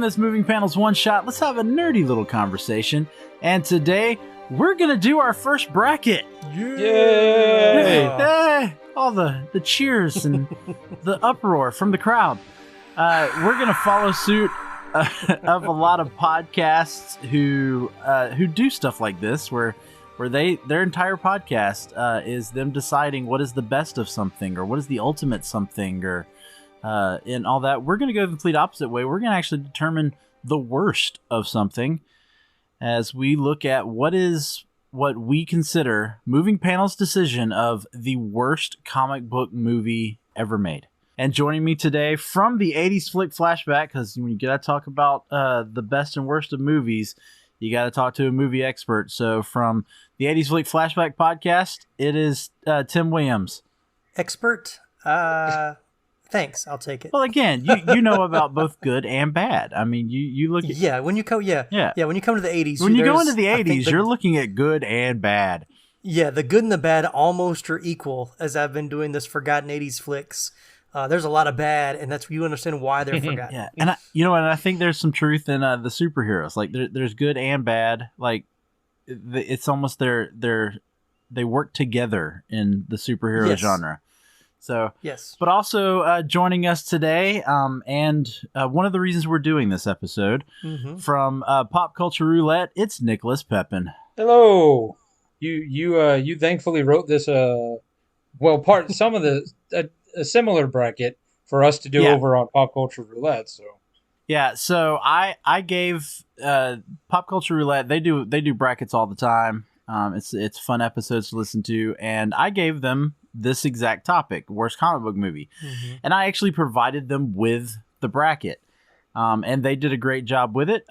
this Moving Panels One Shot. Let's have a nerdy little conversation. And today, we're going to do our first bracket. Yay! Yay! All the cheers and the uproar from the crowd. We're going to follow suit of a lot of podcasts who do stuff like this, where their entire podcast is them deciding what is the best of something, or what is the ultimate something, or and all that. We're going to go the complete opposite way. We're going to actually determine the worst of something as we look at what we consider Moving Panel's decision of the worst comic book movie ever made. And joining me today from the 80s Flick Flashback, because when you got to talk about the best and worst of movies, you got to talk to a movie expert. So from the 80s Flick Flashback podcast, it is Tim Williams. Expert? Thanks, I'll take it. Well, again, you know about both good and bad. I mean, you look at... when you come to the 80s... When you go into the 80s, you're looking at good and bad. Yeah, the good and the bad almost are equal, as I've been doing this Forgotten 80s flicks. There's a lot of bad, and that's you understand why they're forgotten. Yeah, and I think there's some truth in the superheroes. Like, there's good and bad. Like, it's almost they work together in the superhero genre. So, yes. But also joining us today, and one of the reasons we're doing this episode, from Pop Culture Roulette, it's Nicholas Pepin. Hello. You thankfully wrote this some of a similar bracket for us to do over on Pop Culture Roulette. So I gave Pop Culture Roulette. They do brackets all the time. It's fun episodes to listen to, and I gave them this exact topic, worst comic book movie. And I actually provided them with the bracket. And they did a great job with it.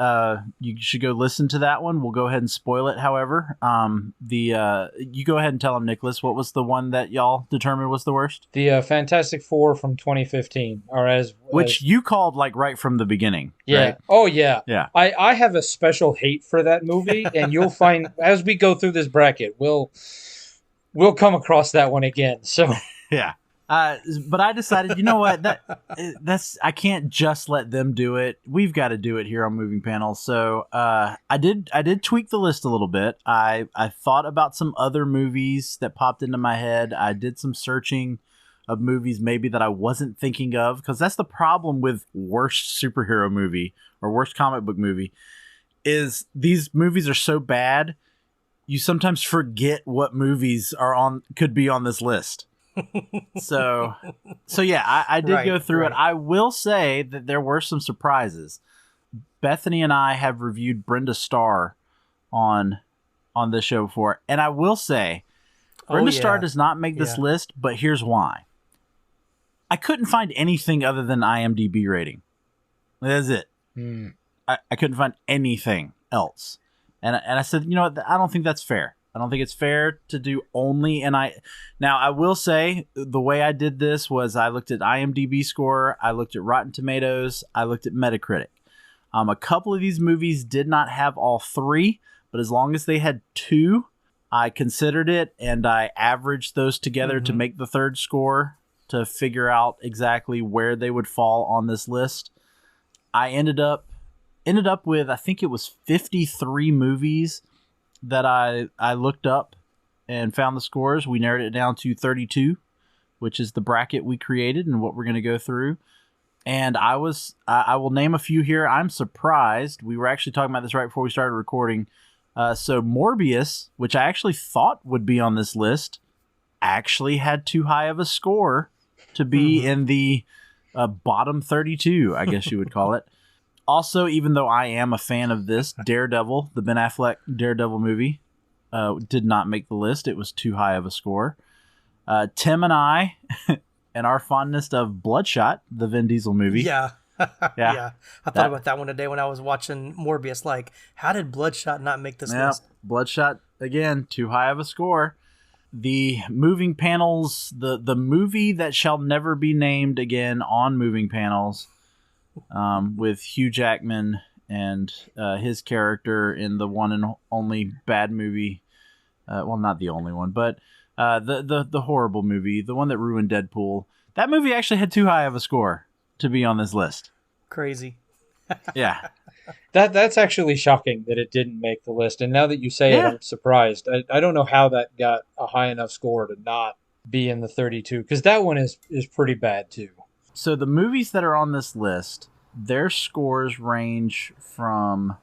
You should go listen to that one. We'll go ahead and spoil it, however. You go ahead and tell them, Nicholas, what was the one that y'all determined was the worst? The Fantastic Four from 2015. Which you called, like, right from the beginning. Yeah. Right? Oh, yeah. Yeah. I have a special hate for that movie, and you'll find, as we go through this bracket, we'll come across that one again. So yeah. But I decided, you know what, I can't just let them do it. We've got to do it here on Moving Panels. So I did tweak the list a little bit. I thought about some other movies that popped into my head. I did some searching of movies maybe that I wasn't thinking of, because that's the problem with worst superhero movie or worst comic book movie, is these movies are so bad, you sometimes forget what movies could be on this list. So yeah, I did go through it. I will say that there were some surprises. Bethany and I have reviewed Brenda Starr on this show before, and I will say Brenda Starr does not make this list, but here's why. I couldn't find anything other than IMDb rating. That's it. I couldn't find anything else. And I said, you know what, I don't think that's fair. I don't think it's fair to do only, now I will say the way I did this was I looked at IMDb score, I looked at Rotten Tomatoes, I looked at Metacritic. A couple of these movies did not have all three, but as long as they had two, I considered it, and I averaged those together to make the third score to figure out exactly where they would fall on this list. I ended up with, I think it was 53 movies that I looked up and found the scores. We narrowed it down to 32, which is the bracket we created and what we're going to go through. And I will name a few here. I'm surprised. We were actually talking about this right before we started recording. So Morbius, which I actually thought would be on this list, actually had too high of a score to be in the bottom 32, I guess you would call it. Also, even though I am a fan of this, Daredevil, the Ben Affleck Daredevil movie, did not make the list. It was too high of a score. Tim and I, and our fondness of Bloodshot, the Vin Diesel movie. Yeah. I thought about that one today when I was watching Morbius. Like, how did Bloodshot not make this list? Bloodshot, again, too high of a score. The Moving Panels, the movie that shall never be named again on Moving Panels, with Hugh Jackman and his character in the one and only bad movie. Well, not the only one, but the horrible movie, the one that ruined Deadpool. That movie actually had too high of a score to be on this list. Crazy. Yeah. That's actually shocking that it didn't make the list. And now that you say it, Yeah. I'm surprised. I don't know how that got a high enough score to not be in the 32, because that one is pretty bad too. So the movies that are on this list, their scores range from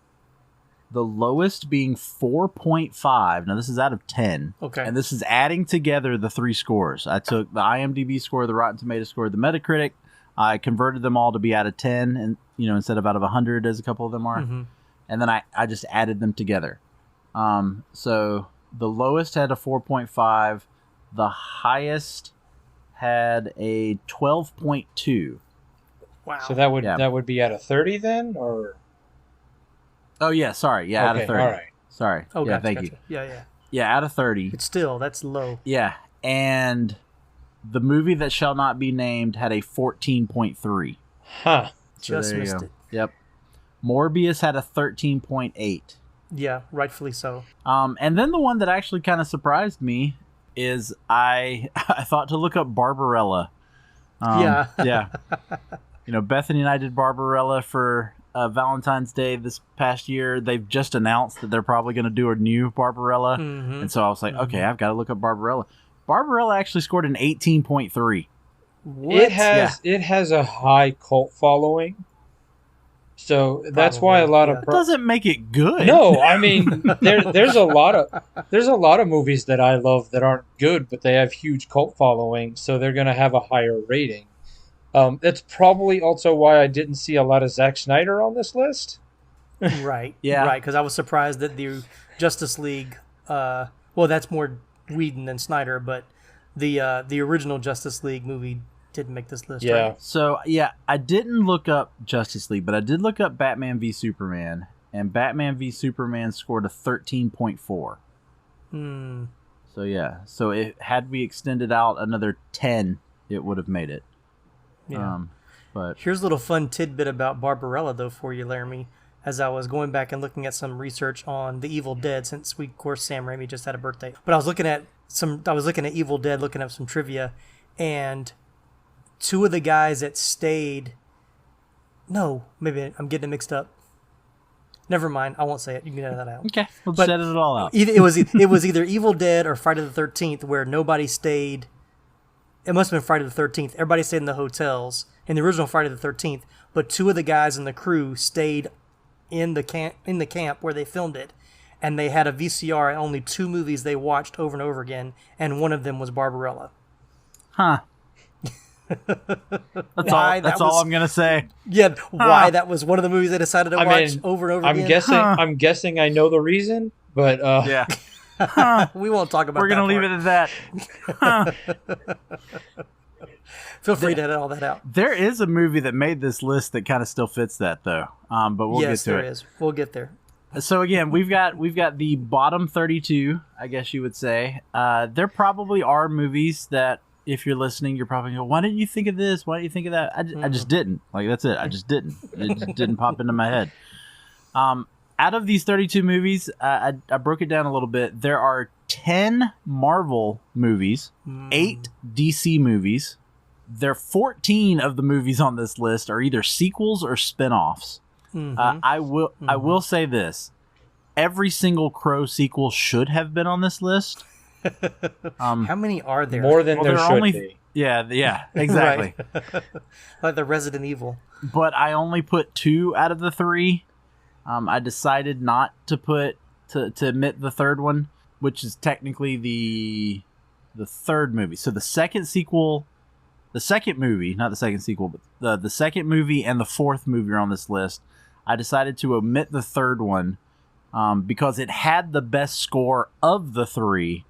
the lowest being 4.5. Now, this is out of 10. Okay. And this is adding together the three scores. I took the IMDb score, the Rotten Tomatoes score, the Metacritic. I converted them all to be out of 10, and instead of out of 100, as a couple of them are. Mm-hmm. And then I just added them together. So the lowest had a 4.5. The highest had a 12.2. Wow. So that would be out of 30 then, or Oh, yeah, sorry. Yeah, out okay, of 30. all right. Sorry. Oh, yeah, gotcha, thank gotcha. you. Yeah. Yeah, out of 30. But still, that's low. Yeah, and the movie that shall not be named had a 14.3. Huh. Just there you missed go. it. Yep. Morbius had a 13.8. Yeah, rightfully so. And then the one that actually kind of surprised me is I thought to look up Barbarella. Yeah. Yeah. Bethany and I did Barbarella for Valentine's Day this past year. They've just announced that they're probably going to do a new Barbarella. Mm-hmm. And so I was like, okay, I've got to look up Barbarella. Barbarella actually scored an 18.3. What? It has a high cult following. So that's why a lot of That doesn't make it good. No, I mean there's a lot of movies that I love that aren't good, but they have huge cult following, so they're going to have a higher rating. That's probably also why I didn't see a lot of Zack Snyder on this list. Right. Yeah. Right, because I was surprised that the Justice League, that's more Whedon than Snyder, but the original Justice League movie didn't make this list. Yeah. Right? So, yeah, I didn't look up Justice League, but I did look up Batman v Superman, and Batman v Superman scored a 13.4. So, yeah. So, had we extended out another 10, it would have made it. Yeah. But Here's a little fun tidbit about Barbarella, though, for you, Laramy. As I was going back and looking at some research on The Evil Dead, since of course, Sam Raimi just had a birthday. But I was looking at Evil Dead, looking up some trivia, and two of the guys that stayed. No, maybe I'm getting it mixed up. Never mind. I won't say it. You can edit that out. okay, we'll But set it all out. It was either Evil Dead or Friday the 13th, where nobody stayed. It must have been Friday the 13th. Everybody stayed in the hotels in the original Friday the 13th, but two of the guys in the crew stayed in the camp where they filmed it, and they had a VCR and only two movies they watched over and over again, and one of them was Barbarella. Huh. That's all I'm gonna say. Yeah, why that was one of the movies they decided to watch over and over again. I'm guessing I know the reason, but Yeah. We won't talk about. We're gonna leave it at that. Feel free to edit all that out. There is a movie that made this list that kind of still fits that, though. But we'll Yes, get to there it. is. We'll get there. So again, we've got the bottom 32, I guess you would say. There probably are movies that, if you're listening, you're probably going, why didn't you think of this? Why didn't you think of that? I just didn't. Like, that's it. I just didn't. It just didn't pop into my head. Out of these 32 movies, I broke it down a little bit. There are 10 Marvel movies, 8 DC movies. There are 14 of the movies on this list are either sequels or spin-offs. I will say this. Every single Crow sequel should have been on this list. How many are there? more than there should be. Yeah, exactly. Like the Resident Evil. But I only put 2 out of the 3. I decided not to admit the third one, which is technically the third movie. So the second movie, not the second sequel, but the second movie and the fourth movie are on this list. I decided to omit the third one because it had the best score of the 3,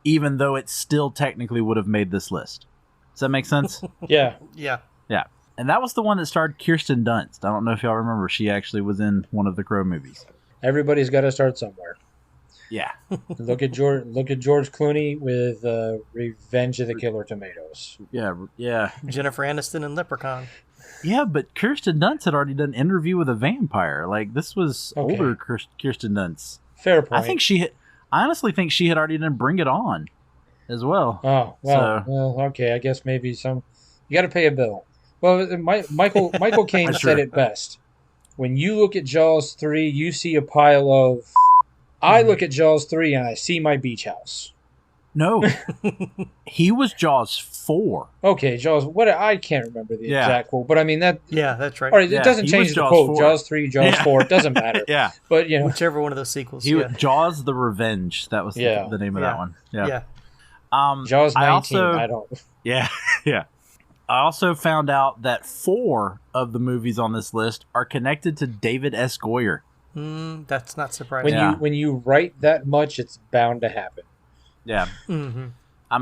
even though it still technically would have made this list. Does that make sense? Yeah. Yeah. Yeah. And that was the one that starred Kirsten Dunst. I don't know if y'all remember. She actually was in one of the Crow movies. Everybody's got to start somewhere. Yeah. Look at George Clooney with Revenge of the Killer Tomatoes. Yeah. Jennifer Aniston and Leprechaun. Yeah, but Kirsten Dunst had already done Interview with a Vampire. Like, this was older Kirsten Dunst. Fair point. I honestly think she had already done Bring It On as well. Oh, well, okay. I guess maybe you got to pay a bill. Well, Michael Caine said it best. when you look at Jaws 3, you see a pile of. I look at Jaws 3 and I see my beach house. No, he was Jaws 4. Okay, Jaws. What I can't remember the exact quote, but I mean that. Yeah, that's right. All right, it doesn't change the Jaws quote. 4. Jaws 3, Jaws 4. It doesn't matter. Yeah, but you know, whichever one of those sequels. Jaws: The Revenge. That was the name of that one. Yeah. Jaws 19. I don't. Yeah, yeah. I also found out that 4 of the movies on this list are connected to David S. Goyer. That's not surprising. When you write that much, it's bound to happen. Yeah.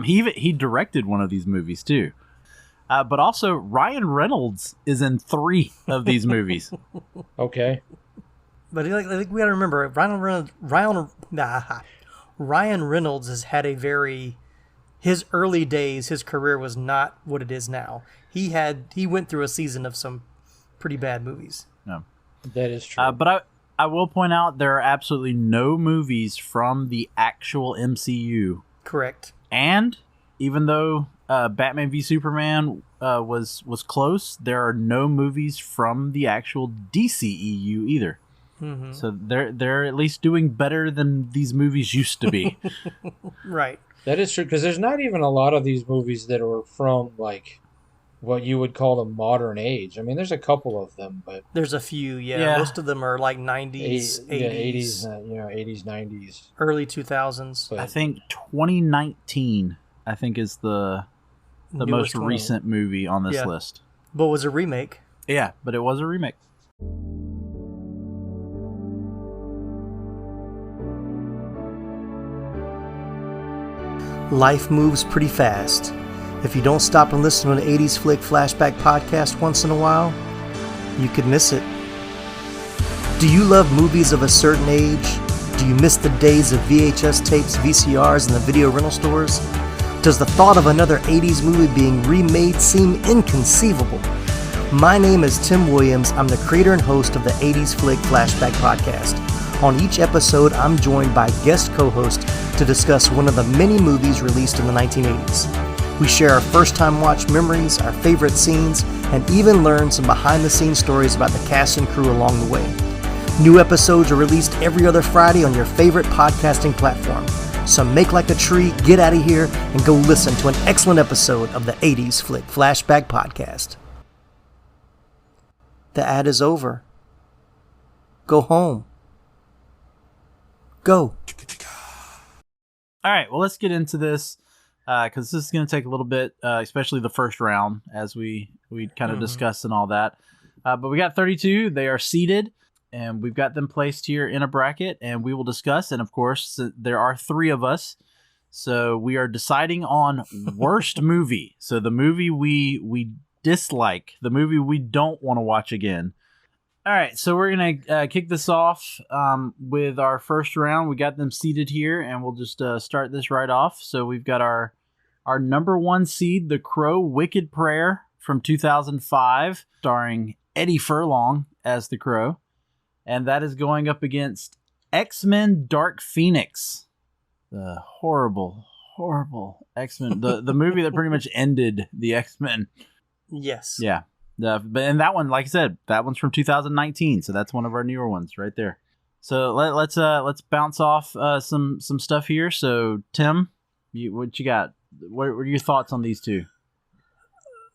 He directed one of these movies too, but also Ryan Reynolds is in 3 of these movies. Okay. But we got to remember Ryan Reynolds has had a very. His early days, his career was not what it is now. He went through a season of some pretty bad movies. No, that is true. But I will point out there are absolutely no movies from the actual MCU. Correct. And even though Batman v Superman was close, there are no movies from the actual DCEU either. Mm-hmm. So they're at least doing better than these movies used to be. Right. That is true, because there's not even a lot of these movies that are from, like, what you would call the modern age. I mean, there's a couple of them, but... There's a few, yeah. Most of them are, like, 90s, 80s. Yeah, 80s, 80s, 90s. Early 2000s. But I think 2019, is the most recent movie on this list. But it was a remake. Yeah, but it was a remake. Life moves pretty fast. If you don't stop and listen to an 80s Flick Flashback podcast once in a while, you could miss it. Do you love movies of a certain age? Do you miss the days of VHS tapes, VCRs, and the video rental stores? Does the thought of another 80s movie being remade seem inconceivable? My name is Tim Williams. I'm the creator and host of the 80s Flick Flashback podcast. On each episode, I'm joined by guest co-hosts to discuss one of the many movies released in the 1980s. We share our first-time watch memories, our favorite scenes, and even learn some behind-the-scenes stories about the cast and crew along the way. New episodes are released every other Friday on your favorite podcasting platform. So make like a tree, get out of here, and go listen to an excellent episode of the 80s Flick Flashback podcast. The ad is over. Go home. Go. All right, well, let's get into this because this is going to take a little bit, especially the first round, as we kind of discussed and all that. But we got 32. They are seated, and we've got them placed here in a bracket, and we will discuss. And, of course, there are 3 of us, so we are deciding on worst movie. So the movie we dislike, the movie we don't want to watch again. All right, so we're going to kick this off with our first round. We got them seated here, and we'll just start this right off. So we've got our number 1 seed, The Crow Wicked Prayer from 2005, starring Eddie Furlong as The Crow. And that is going up against X-Men Dark Phoenix. The horrible, horrible X-Men. The movie that pretty much ended the X-Men. Yes. Yeah. And that one, like I said, that one's from 2019, so that's one of our newer ones right there. So let's bounce off some stuff here. So Tim, what you got? What are your thoughts on these 2?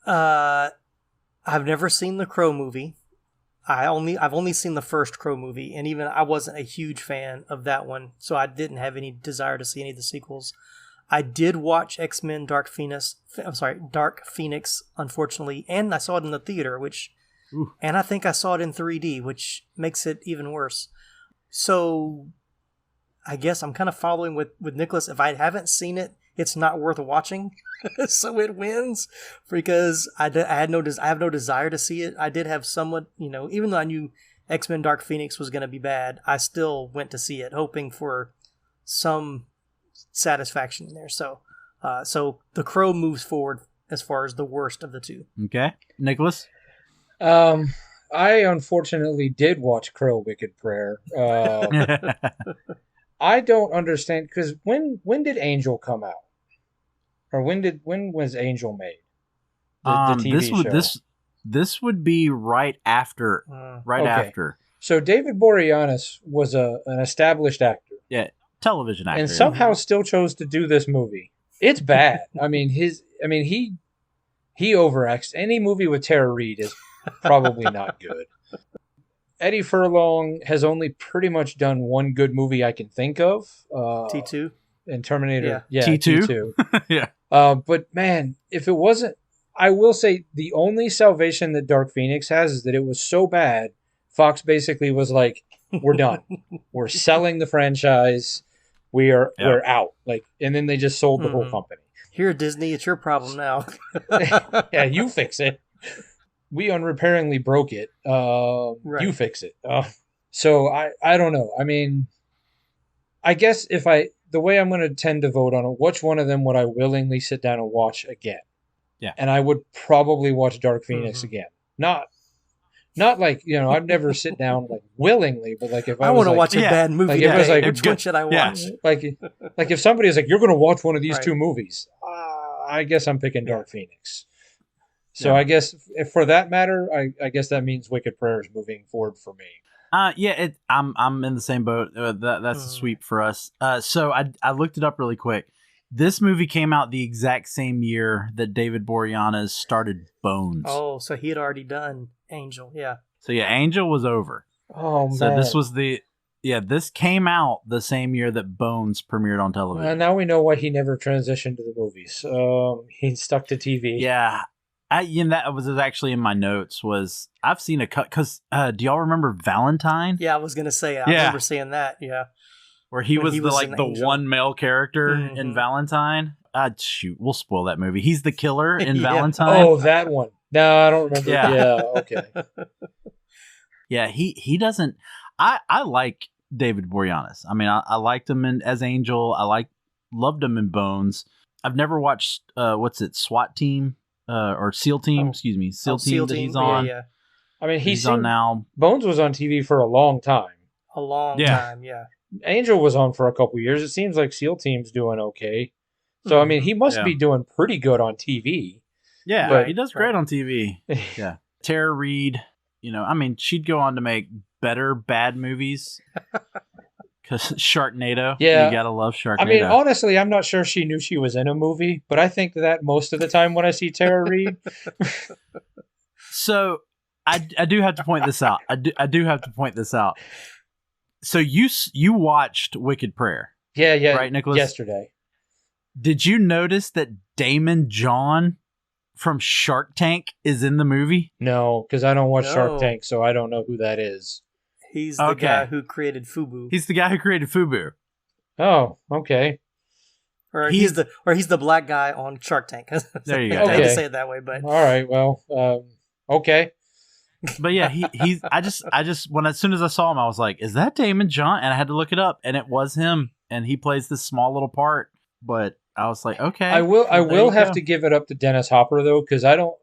I've never seen the Crow movie. I've only seen the first Crow movie, and even I wasn't a huge fan of that one, so I didn't have any desire to see any of the sequels. I did watch X-Men Dark Phoenix, unfortunately, and I saw it in the theater, and I think I saw it in 3D, which makes it even worse. So I guess I'm kind of following with Nicholas. If I haven't seen it, it's not worth watching. So it wins because I have no desire to see it. I did have somewhat, even though I knew X-Men Dark Phoenix was going to be bad, I still went to see it, hoping for some satisfaction in there. So The Crow moves forward as far as the worst of the 2. Okay. Nicholas? I unfortunately did watch Crow Wicked Prayer. I don't understand, because when did Angel come out? Or when was Angel made? The TV show. This would be right after. Right Okay. after. So David Boreanaz was an established actor. Yeah, television actor. And somehow still chose to do this movie. It's bad. He overacts. Any movie with Tara Reid is probably not good. Eddie Furlong has only pretty much done one good movie I can think of. T2? And Terminator. Yeah, T2. Yeah. But man, if it wasn't, I will say the only salvation that Dark Phoenix has is that it was so bad, Fox basically was like, we're done. We're selling the franchise. We're out. And then they just sold the whole company. Here, Disney, it's your problem now. Yeah, you fix it. We unrepairingly broke it. Right. You fix it. So I don't know. I mean, I guess the way I'm going to tend to vote on it, which one of them would I willingly sit down and watch again? Yeah. And I would probably watch Dark Phoenix again. Not like, I'd never sit down like willingly, but like if I want to like, watch a bad movie, like, if it was like, which one should I watch? Like if somebody is like, you're going to watch one of these two movies, I guess I'm picking Dark Phoenix. So I guess if for that matter, I guess that means Wicked Prayer is moving forward for me. I'm in the same boat. That's a sweep for us. So I looked it up really quick. This movie came out the exact same year that David Boreanaz started Bones. Oh, so he had already done Angel, yeah. So yeah, Angel was over. Oh man. So this was this came out the same year that Bones premiered on television. Now we know why he never transitioned to the movies. He stuck to TV. Yeah. That was actually in my notes. Was I've seen a cut because do y'all remember Valentine? Yeah, I was gonna say I remember seeing that. Yeah, where he was the one male character Mm-hmm. in Valentine. Shoot, we'll spoil that movie. He's the killer in Valentine. Oh, that one. No, I don't remember. Yeah, okay. Yeah, he doesn't. I like David Boreanaz. I mean, I liked him as Angel. Loved him in Bones. I've never watched SWAT Team. Or SEAL Team, excuse me, SEAL Team that he's on. Yeah. I mean, he's on now. Bones was on TV for a long time. A long time, yeah. Angel was on for a couple years. It seems like SEAL Team's doing okay. So, I mean, he must be doing pretty good on TV. Yeah, but, he does great on TV. Yeah. Tara Reid, I mean, she'd go on to make better bad movies. Because Sharknado. Yeah. You gotta love Sharknado. I mean, honestly, I'm not sure she knew she was in a movie, but I think that most of the time when I see Tara Reid. So, I do have to point this out. I do have to point this out. So, you watched Wicked Prayer. Yeah. Right, Nicholas? Yesterday. Did you notice that Damon John from Shark Tank is in the movie? No, because I don't watch Shark Tank, so I don't know who that is. He's the guy who created FUBU. He's the guy who created FUBU. Oh, okay. Or he's the black guy on Shark Tank. There you go. I hate to say it that way, but all right. Well, okay. But yeah, he's. I just as soon as I saw him, I was like, "Is that Damon John?" And I had to look it up, and it was him. And he plays this small little part. But I was like, "Okay." I will have to give it up to Dennis Hopper though, because I don't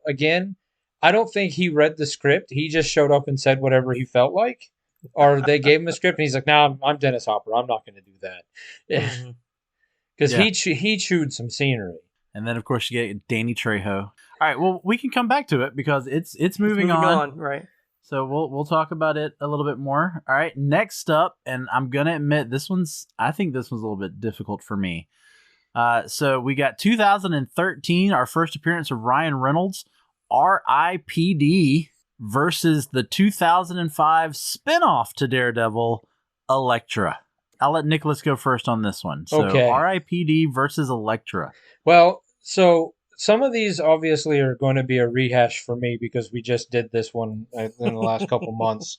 think he read the script. He just showed up and said whatever he felt like. Or they gave him a script, and he's like, "No, I'm Dennis Hopper. I'm not going to do that." Because he chewed some scenery. And then, of course, you get Danny Trejo. All right, well, we can come back to it because it's moving on. Right. So we'll talk about it a little bit more. All right, next up, and I'm going to admit, I think this one's a little bit difficult for me. So we got 2013, our first appearance of Ryan Reynolds, R.I.P.D., versus the 2005 spinoff to Daredevil, Elektra. I'll let Nicholas go first on this one. So okay. R.I.P.D. versus Elektra. Well, so some of these obviously are going to be a rehash for me because we just did this one in the last couple months.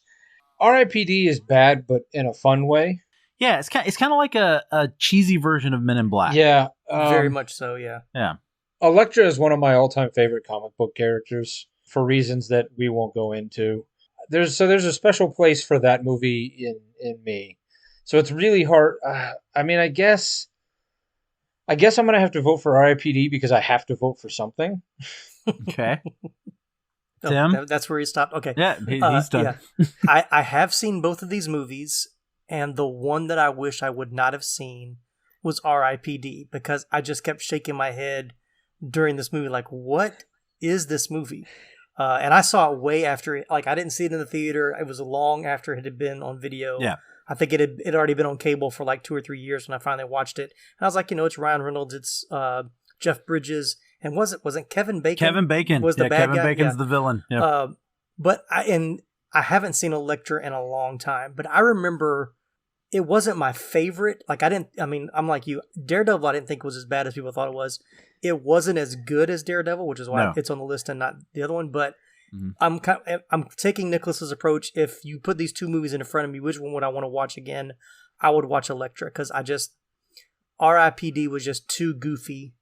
R.I.P.D. is bad, but in a fun way. Yeah, it's kind of like a cheesy version of Men in Black. Yeah. Very much so, yeah. Yeah. Elektra is one of my all-time favorite comic book characters for reasons that we won't go into. There's a special place for that movie in me. So it's really hard. I mean, I guess I'm going to have to vote for R.I.P.D. because I have to vote for something. Okay. Tim? That's where he stopped. Okay. Yeah, he's done. Yeah. I have seen both of these movies, and the one that I wish I would not have seen was R.I.P.D. because I just kept shaking my head during this movie like, what is this movie? And I saw it way after it. Like, I didn't see it in the theater. It was long after it had been on video. Yeah. I think it had already been on cable for like 2 or 3 years when I finally watched it. And I was like, it's Ryan Reynolds, it's Jeff Bridges, and wasn't Kevin Bacon? Kevin Bacon was the bad Kevin guy? Bacon's the villain. Yeah. But I haven't seen Elektra in a long time. But I remember it wasn't my favorite. Like, I'm like you. Daredevil I didn't think was as bad as people thought it was. It wasn't as good as Daredevil, which is why it's on the list and not the other one. But I'm taking Nicholas's approach. If you put these two movies in front of me, which one would I want to watch again? I would watch Elektra, because R.I.P.D. was just too goofy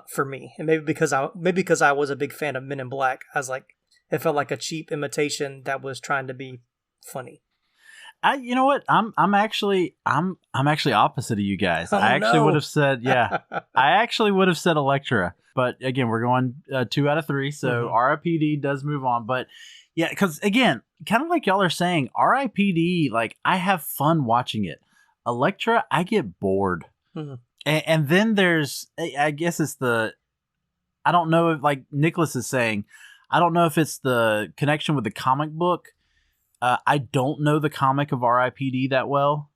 for me, and maybe because I was a big fan of Men in Black. I was like, it felt like a cheap imitation that was trying to be funny. You know what? I'm actually opposite of you guys. Oh, I actually no. would have said, I actually would have said Elektra. But again, we're going 2 out of 3. So R.I.P.D. does move on. But yeah, because again, kind of like y'all are saying, R.I.P.D., like, I have fun watching it. Elektra, I get bored. And then there's, I guess it's I don't know if, like Nicholas is saying, I don't know if it's the connection with the comic book. I don't know the comic of R.I.P.D. that well.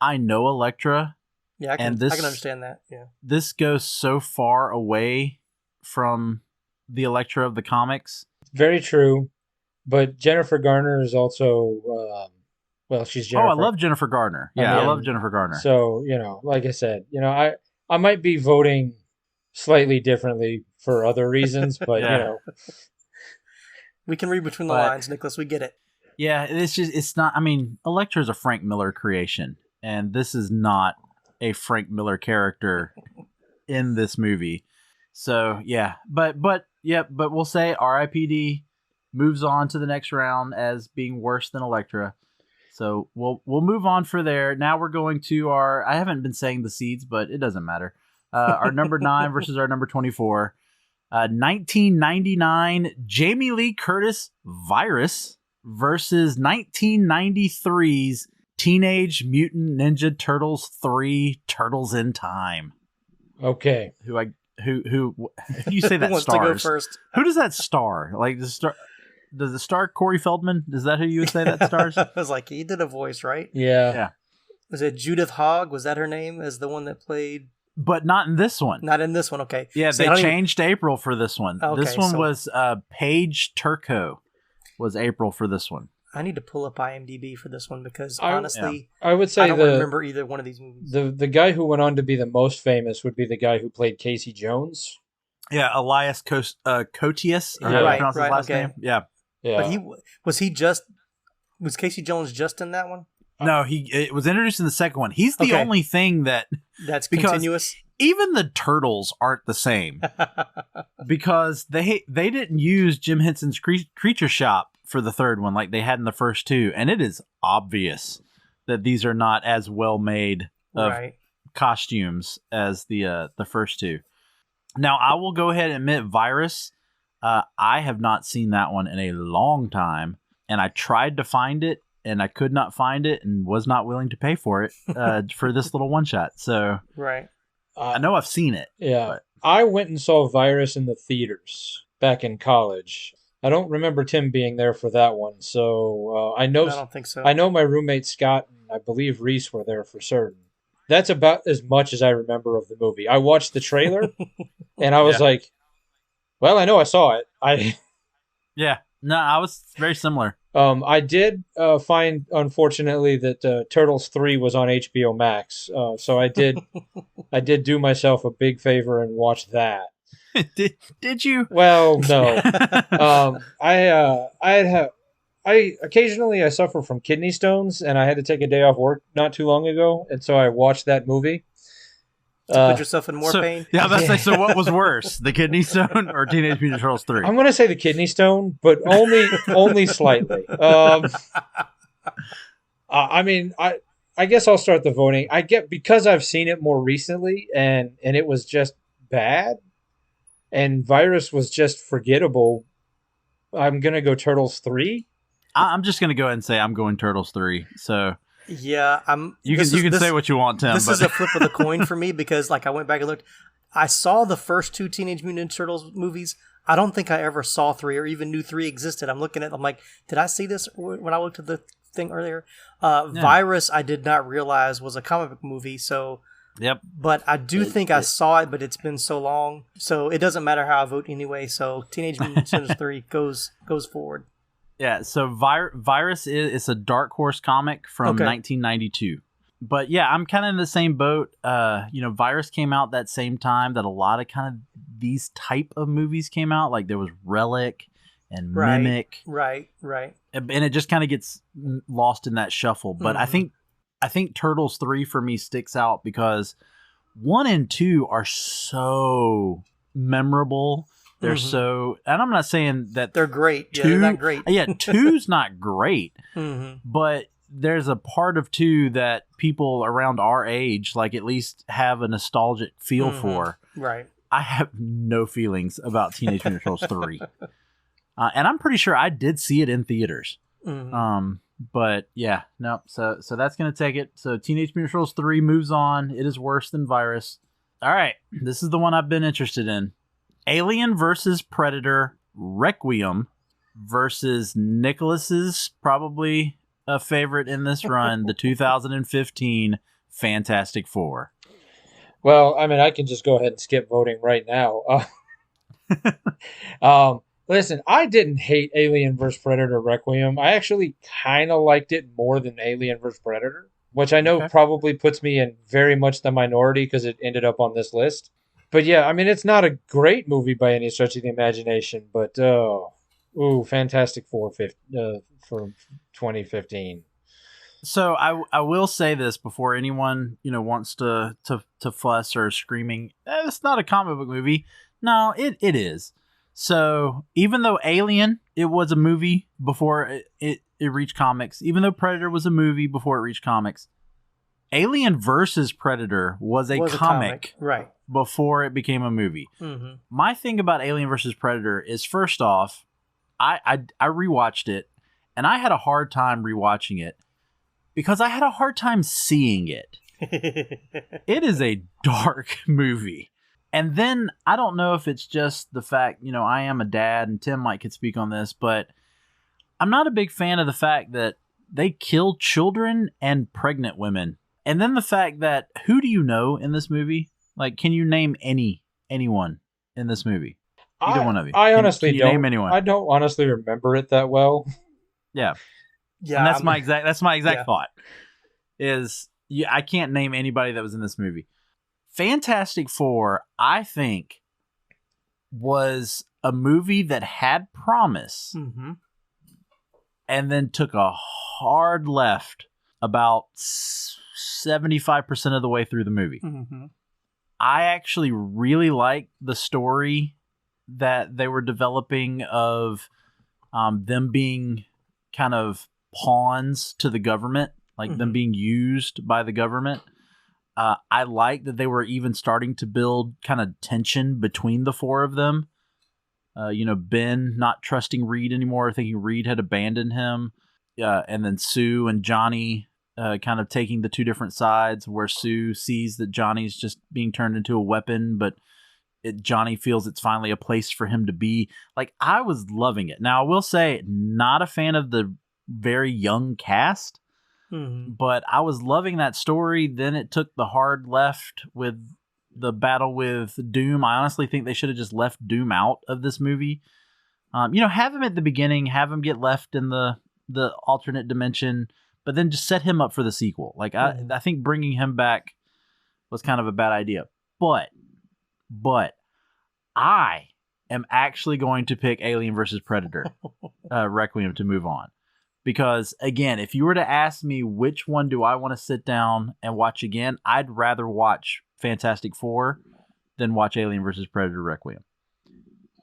I know Elektra. Yeah, I can understand that. Yeah, this goes so far away from the Elektra of the comics. Very true, but Jennifer Garner is also she's Jennifer. Oh, I love Jennifer Garner. Yeah, I love Jennifer Garner. So like I said, I might be voting slightly differently for other reasons, but we can read between the lines, Nicholas. We get it. Yeah, it's not. I mean, Elektra is a Frank Miller creation, and this is not a Frank Miller character in this movie. So yeah, but we'll say R.I.P.D. moves on to the next round as being worse than Elektra. So we'll move on for there. Now we're going to I haven't been saying the seeds, but it doesn't matter. Our number 9 versus our number 24. 1999 Jamie Lee Curtis Virus versus 1993's Teenage Mutant Ninja Turtles 3: Turtles in Time. Okay. Who you say that wants stars? to go first? Who does that star? Like, does it star Corey Feldman? Is that who you would say that stars? I was like, he did a voice, right? Yeah. Was it Judith Hogg? Was that her name as the one that played? But not in this one. Not in this one, okay. Yeah, they changed April for this one. Okay, this one was Paige Turco was April for this one. I need to pull up IMDb for this one because honestly, I would say I don't remember either one of these movies. The guy who went on to be the most famous would be the guy who played Casey Jones. Yeah, Elias Cotius. Right, his last name. Yeah. But was Casey Jones just in that one? No, it was introduced in the second one. He's the only thing that's continuous. Even the turtles aren't the same because they didn't use Jim Henson's Creature Shop for the third one like they had in the first two, and it is obvious that these are not as well made of costumes as the first two. Now, I will go ahead and admit, Virus, I have not seen that one in a long time, and I tried to find it, and I could not find it, and was not willing to pay for it for this little one shot. So, I know I've seen it. Yeah, but I went and saw Virus in the theaters back in college. I don't remember Tim being there for that one, so I don't think so. I know my roommate Scott and I believe Reese were there for certain. That's about as much as I remember of the movie. I watched the trailer, and I was like, "Well, I know I saw it." I was very similar. I did find, unfortunately, that Turtles 3 was on HBO Max, so I did do myself a big favor and watch that. Did you? Well, no. I occasionally suffer from kidney stones, and I had to take a day off work not too long ago, and so I watched that movie. Put yourself in more pain? Yeah, that's like, so what was worse, the kidney stone or Teenage Mutant Ninja Turtles 3? I'm going to say the kidney stone, but only slightly. I mean, I guess I'll start the voting. Because I've seen it more recently, and it was just bad, and Virus was just forgettable, I'm going to go Turtles 3. I'm just going to go ahead and say I'm going Turtles 3. So yeah, You can say what you want, Tim. This is a flip of the coin for me because, like, I went back and looked. I saw the first two Teenage Mutant Ninja Turtles movies. I don't think I ever saw 3 or even knew 3 existed. I'm like, did I see this when I looked at the thing earlier? Virus, I did not realize was a comic book movie. So, Yep. but I do think I saw it, but it's been so long, so it doesn't matter how I vote anyway. So, Teenage Mutant Ninja Turtles 3 goes forward. Yeah. So, Virus is a Dark Horse comic from 1992. But yeah, I'm kind of in the same boat. Virus came out that same time that a lot of kind of these type of movies came out. Like there was Relic and Mimic. Right. And it just kind of gets lost in that shuffle. But I think Turtles 3 for me sticks out because 1 and 2 are so memorable. They're so, and I'm not saying that they're great. They're not great. Yeah, 2's not great, but there's a part of 2 that people around our age, like, at least have a nostalgic feel for. Right. I have no feelings about Teenage Mutant Ninja Turtles 3. And I'm pretty sure I did see it in theaters. But yeah, no. So that's going to take it. So Teenage Mutant Ninja Turtles 3 moves on. It is worse than Virus. All right. This is the one I've been interested in. Alien versus Predator Requiem versus Nicholas's probably a favorite in this run, the 2015 Fantastic Four. Well, I mean, I can just go ahead and skip voting right now. Listen, I didn't hate Alien vs. Predator Requiem. I actually kind of liked it more than Alien vs. Predator, which I know probably puts me in very much the minority because it ended up on this list. But yeah, I mean, it's not a great movie by any stretch of the imagination, but Fantastic Four for 2015. So I will say this before anyone wants to fuss or screaming, it's not a comic book movie. No, it is. So even though Alien, it was a movie before it reached comics, even though Predator was a movie before it reached comics, Alien versus Predator was a comic right before it became a movie. My thing about Alien versus Predator is, first off, I rewatched it, and I had a hard time rewatching it because I had a hard time seeing it. It is a dark movie. And then I don't know if it's just the fact, I am a dad, and Tim might could speak on this, but I'm not a big fan of the fact that they kill children and pregnant women. And then the fact that, who do you know in this movie? Like, can you name anyone in this movie? Either one of you. I honestly can you don't. Name anyone? I don't honestly remember it that well. Yeah. Yeah. And that's my exact thought. I can't name anybody that was in this movie. Fantastic Four, I think, was a movie that had promise and then took a hard left about 75% of the way through the movie. I actually really liked the story that they were developing of them being kind of pawns to the government, like them being used by the government. I like that they were even starting to build kind of tension between the four of them. Ben not trusting Reed anymore, thinking Reed had abandoned him. And then Sue and Johnny kind of taking the two different sides, where Sue sees that Johnny's just being turned into a weapon, but Johnny feels it's finally a place for him to be. Like, I was loving it. Now, I will say, not a fan of the very young cast. But I was loving that story. Then it took the hard left with the battle with Doom. I honestly think they should have just left Doom out of this movie. Have him at the beginning, have him get left in the alternate dimension, but then just set him up for the sequel. Like, I think bringing him back was kind of a bad idea. But I am actually going to pick Alien versus Predator Requiem to move on. Because, again, if you were to ask me which one do I want to sit down and watch again, I'd rather watch Fantastic Four than watch Alien vs. Predator Requiem.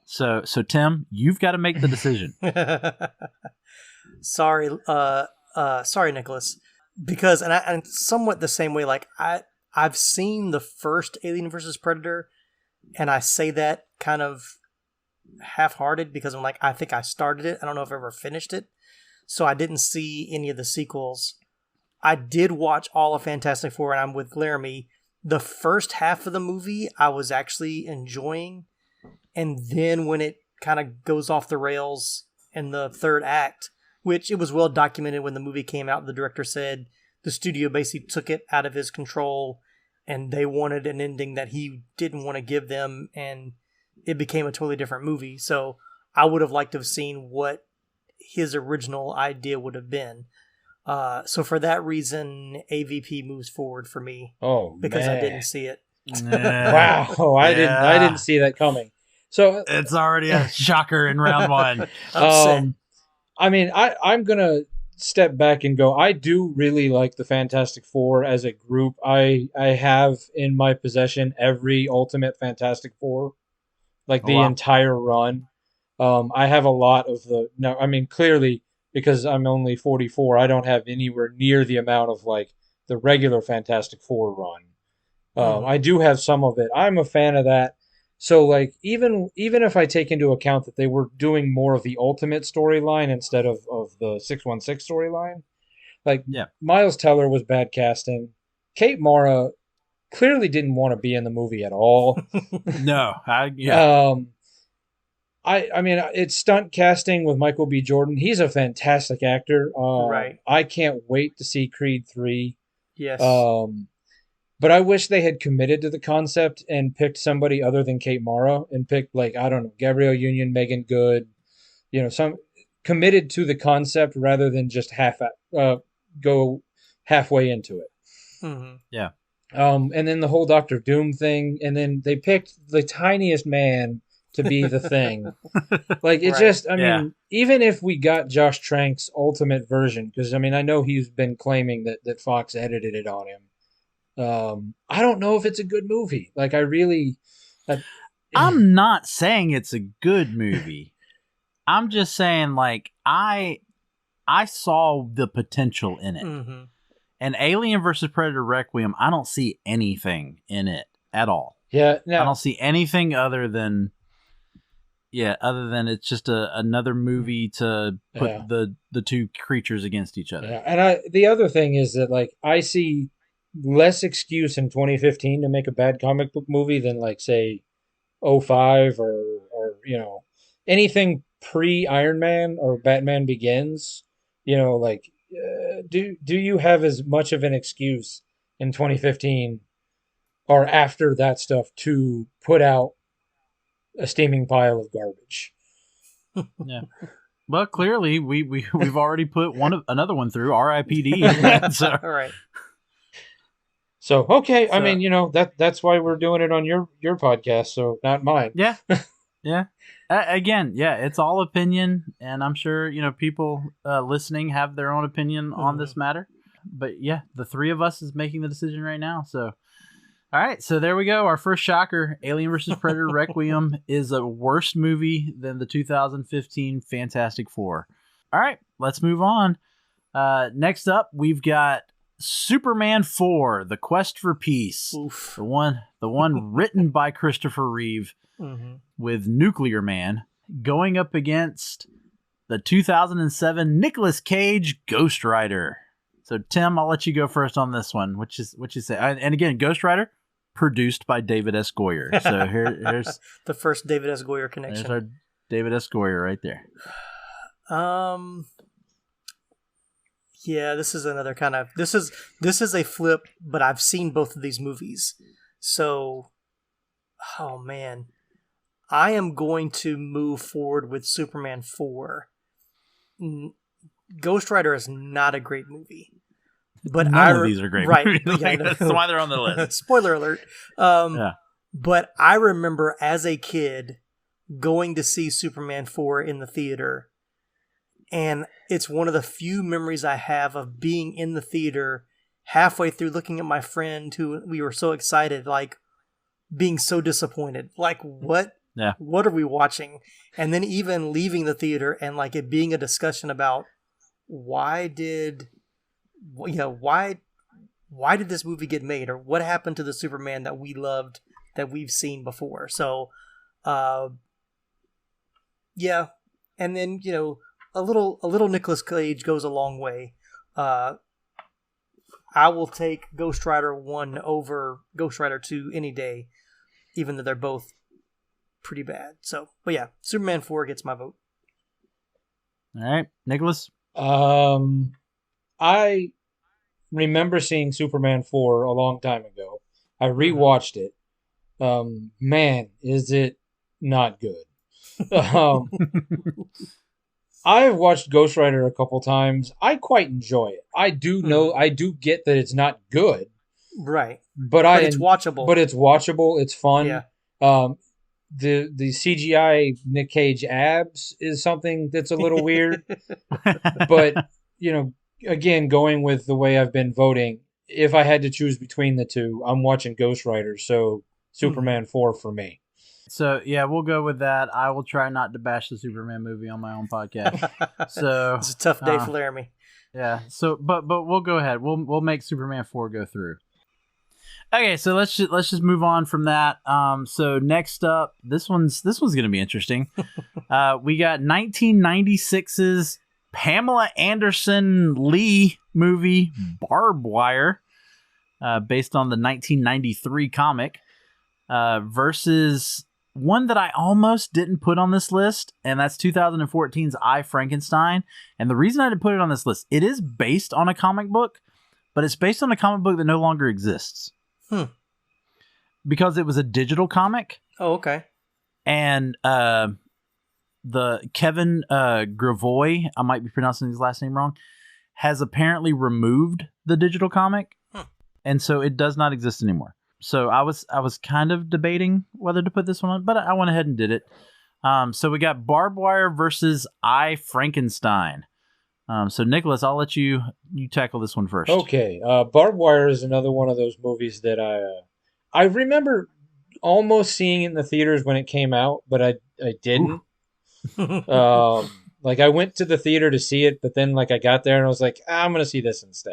So Tim, you've got to make the decision. Sorry, Nicholas. Because, and somewhat the same way, like, I've seen the first Alien vs. Predator, and I say that kind of half-hearted because I'm like, I think I started it. I don't know if I ever finished it. So I didn't see any of the sequels. I did watch all of Fantastic Four, and I'm with Laramy. The first half of the movie I was actually enjoying. And then when it kind of goes off the rails in the third act, which it was well documented when the movie came out. The director said the studio basically took it out of his control and they wanted an ending that he didn't want to give them, and it became a totally different movie. So I would have liked to have seen what his original idea would have been. So for that reason, AVP moves forward for me. Oh, because man. I didn't see it. Wow, I didn't see that coming. So it's already a shocker in round one. I mean, I'm gonna step back and go. I do really like the Fantastic Four as a group. I have in my possession every Ultimate Fantastic Four, like the entire run. I have a lot of the. No, I mean clearly because I'm only 44, I don't have anywhere near the amount of like the regular Fantastic Four run. I do have some of it. I'm a fan of that. So like even if I take into account that they were doing more of the Ultimate storyline instead of the 616 storyline, like Miles Teller was bad casting. Kate Mara clearly didn't want to be in the movie at all. No, I mean it's stunt casting with Michael B. Jordan. He's a fantastic actor. Right. I can't wait to see Creed 3. Yes. But I wish they had committed to the concept and picked somebody other than Kate Mara and picked, like, I don't know, Gabrielle Union, Megan Good, some committed to the concept rather than just go halfway into it. Mm-hmm. Yeah. And then the whole Doctor Doom thing, and then they picked the tiniest man to be the Thing. Like, it just, I mean, even if we got Josh Trank's ultimate version, because, I mean, I know he's been claiming that Fox edited it on him. I don't know if it's a good movie. Like, I'm not saying it's a good movie. I'm just saying, like, I saw the potential in it. Mm-hmm. And Alien vs. Predator Requiem, I don't see anything in it at all. Yeah, no. I don't see anything other than it's just another movie to put the two creatures against each other. Yeah. And the other thing is that, like, I see less excuse in 2015 to make a bad comic book movie than, like, say 05 or anything pre Iron Man or Batman Begins. Like, do you have as much of an excuse in 2015 or after that stuff to put out a steaming pile of garbage? Yeah. Well, clearly we've already put another one through RIPD. So. All right. So, okay, I mean, that's why we're doing it on your podcast, so not mine. Yeah. Yeah. Again, it's all opinion, and I'm sure, people listening have their own opinion on this matter. But yeah, the three of us is making the decision right now. So, all right, so there we go. Our first shocker, Alien vs. Predator Requiem is a worse movie than the 2015 Fantastic Four. All right, let's move on. Next up, we've got Superman 4, The Quest for Peace. Oof. The one written by Christopher Reeve with Nuclear Man going up against the 2007 Nicolas Cage Ghost Rider. So Tim, I'll let you go first on this one. What you say? And again, Ghost Rider produced by David S. Goyer. So here's the first David S. Goyer connection. There's our David S. Goyer right there. Yeah, this is another kind of this is a flip, but I've seen both of these movies. So, oh man, I am going to move forward with Superman 4. Ghost Rider is not a great movie, but none of these are great. Right, movies. That's why they're on the list. Spoiler alert. But I remember as a kid going to see Superman 4 in the theater. And it's one of the few memories I have of being in the theater halfway through looking at my friend who we were so excited, like being so disappointed. Like, what? Yeah. What are we watching? And then even leaving the theater and like it being a discussion about why did this movie get made, or what happened to the Superman that we loved that we've seen before. So, yeah. And then, a little Nicolas Cage goes a long way. I will take Ghost Rider 1 over Ghost Rider 2 any day, even though they're both pretty bad. So, but yeah, Superman 4 gets my vote. All right, Nicholas. I remember seeing Superman 4 a long time ago. I rewatched it. Man, is it not good. Um, I've watched Ghost Rider a couple times. I quite enjoy it. I do get that it's not good. Right. But it's watchable. But it's watchable. It's fun. Yeah. The CGI Nick Cage abs is something that's a little weird. But, again, going with the way I've been voting, if I had to choose between the two, I'm watching Ghost Rider, so Superman 4 for me. So, yeah, we'll go with that. I will try not to bash the Superman movie on my own podcast. So it's a tough day for Laramy. Yeah. So, but we'll go ahead. We'll make Superman 4 go through. Okay, so let's just move on from that. So next up, this one's going to be interesting. We got 1996's Pamela Anderson Lee movie Barb Wire, based on the 1993 comic, versus one that I almost didn't put on this list, and that's 2014's I, Frankenstein. And the reason I didn't put it on this list, it is based on a comic book, but it's based on a comic book that no longer exists. Because it was a digital comic. Oh, okay. And the Kevin Gravois, I might be pronouncing his last name wrong, has apparently removed the digital comic, and so it does not exist anymore. So I was kind of debating whether to put this one on, but I went ahead and did it. So we got Barb Wire versus I, Frankenstein. So Nicholas, I'll let you tackle this one first. Okay, Barb Wire is another one of those movies that I remember almost seeing in the theaters when it came out, but I didn't. Like I went to the theater to see it, but then like I got there and I was like, I'm gonna see this instead.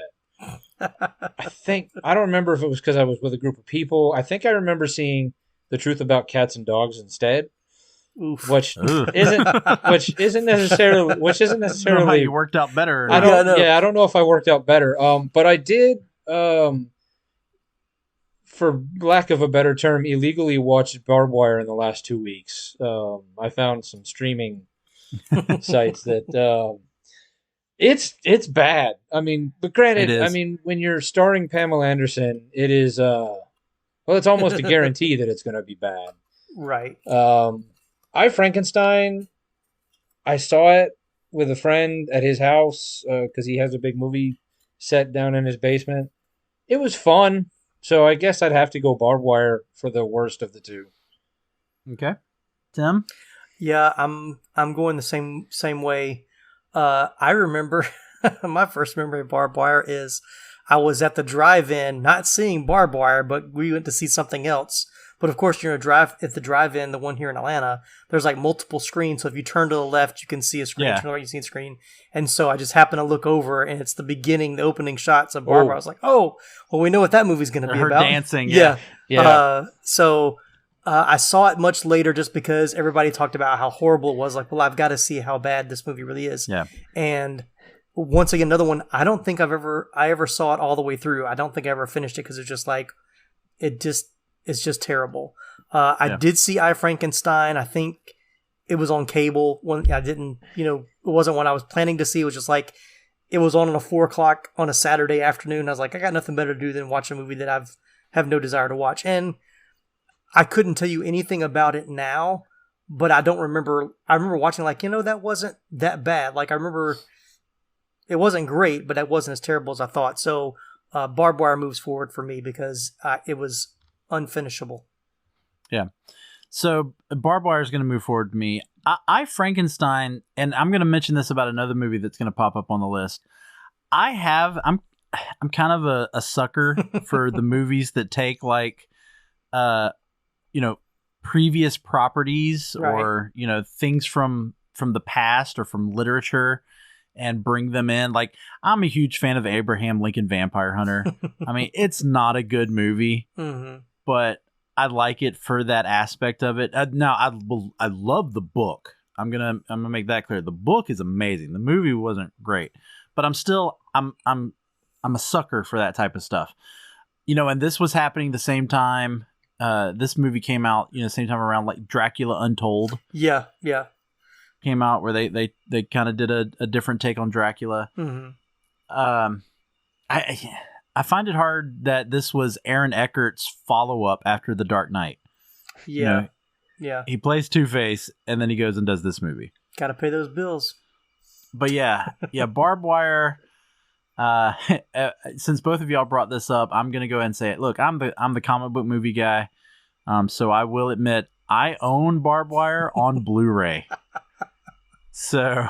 I don't remember if it was because I was with a group of people. I think I remember seeing The Truth About Cats and Dogs instead. Oof. Which isn't necessarily how you worked out better. I don't know if I worked out better. But I did, for lack of a better term, illegally watched Barb Wire in the last 2 weeks. I found some streaming sites that it's bad. I mean, but granted, I mean, when you're starring Pamela Anderson, it is it's almost a guarantee that it's going to be bad. Right. I, Frankenstein, I saw it with a friend at his house because he has a big movie set down in his basement. It was fun, so I guess I'd have to go Barb Wire for the worst of the two. Okay. Tim? Yeah, I'm going the same way. I remember my first memory of Barb Wire is I was at the drive-in, not seeing Barb Wire, but we went to see something else. But of course, you're at the drive-in, the one here in Atlanta, there's like multiple screens. So if you turn to the left, you can see a screen. Turn to the right, you see a screen. And so I just happened to look over, and it's the opening shots of Barbara. I was like, oh, well, we know what that movie's going to be her about. Dancing. Yeah. Yeah. So I saw it much later just because everybody talked about how horrible it was. Like, well, I've got to see how bad this movie really is. Yeah. And once again, another one, I don't think I ever saw it all the way through. I don't think I ever finished it because it's just like, it's just terrible. I did see I, Frankenstein. I think it was on cable. When I didn't, it wasn't one I was planning to see. It was just like, it was on at 4:00 on a Saturday afternoon. I was like, I got nothing better to do than watch a movie that have no desire to watch. And I couldn't tell you anything about it now, but I don't remember. I remember watching like, that wasn't that bad. Like I remember it wasn't great, but it wasn't as terrible as I thought. So Barbed Wire moves forward for me because it was unfinishable. Yeah. So Barbed Wire is going to move forward to me. I Frankenstein, and I'm going to mention this about another movie that's going to pop up on the list. I'm kind of a sucker for the movies that take like, previous properties or, things from the past or from literature and bring them in. Like, I'm a huge fan of Abraham Lincoln Vampire Hunter. I mean, it's not a good movie, but I like it for that aspect of it. Now, I love the book. I'm gonna make that clear. The book is amazing. The movie wasn't great, but I'm a sucker for that type of stuff. And this was happening the same time this movie came out, same time around like Dracula Untold. Yeah. Came out where they kind of did a different take on Dracula. Mm-hmm. I find it hard that this was Aaron Eckert's follow-up after The Dark Knight. Yeah. Yeah. He plays Two-Face, and then he goes and does this movie. Got to pay those bills. But yeah, Barb Wire. Since both of y'all brought this up, I'm gonna go ahead and say it. Look, I'm the comic book movie guy, so I will admit I own Barb Wire on Blu-ray. So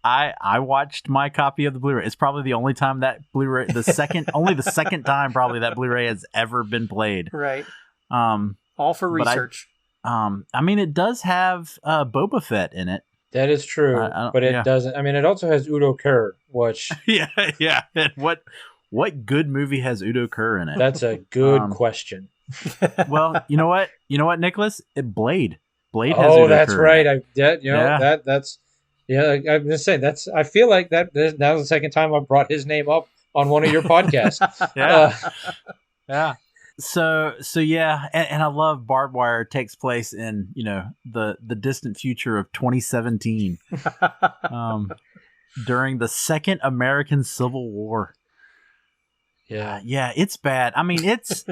I watched my copy of the Blu-ray. It's probably the only time that Blu-ray, only the second time probably that Blu-ray has ever been played. Right. All for research. I mean, it does have Boba Fett in it. That is true, but it doesn't. I mean, it also has Udo Kerr, which yeah. And what good movie has Udo Kerr in it? That's a good question. Well, you know what, Nicholas? Blade has Oh, Udo that's Kerr right. in it. That's I'm just saying that's. I feel like that was the second time I brought his name up on one of your podcasts. Yeah. So yeah, and I love Barbed Wire takes place in the distant future of 2017, during the Second American Civil War. Yeah, it's bad. I mean, it's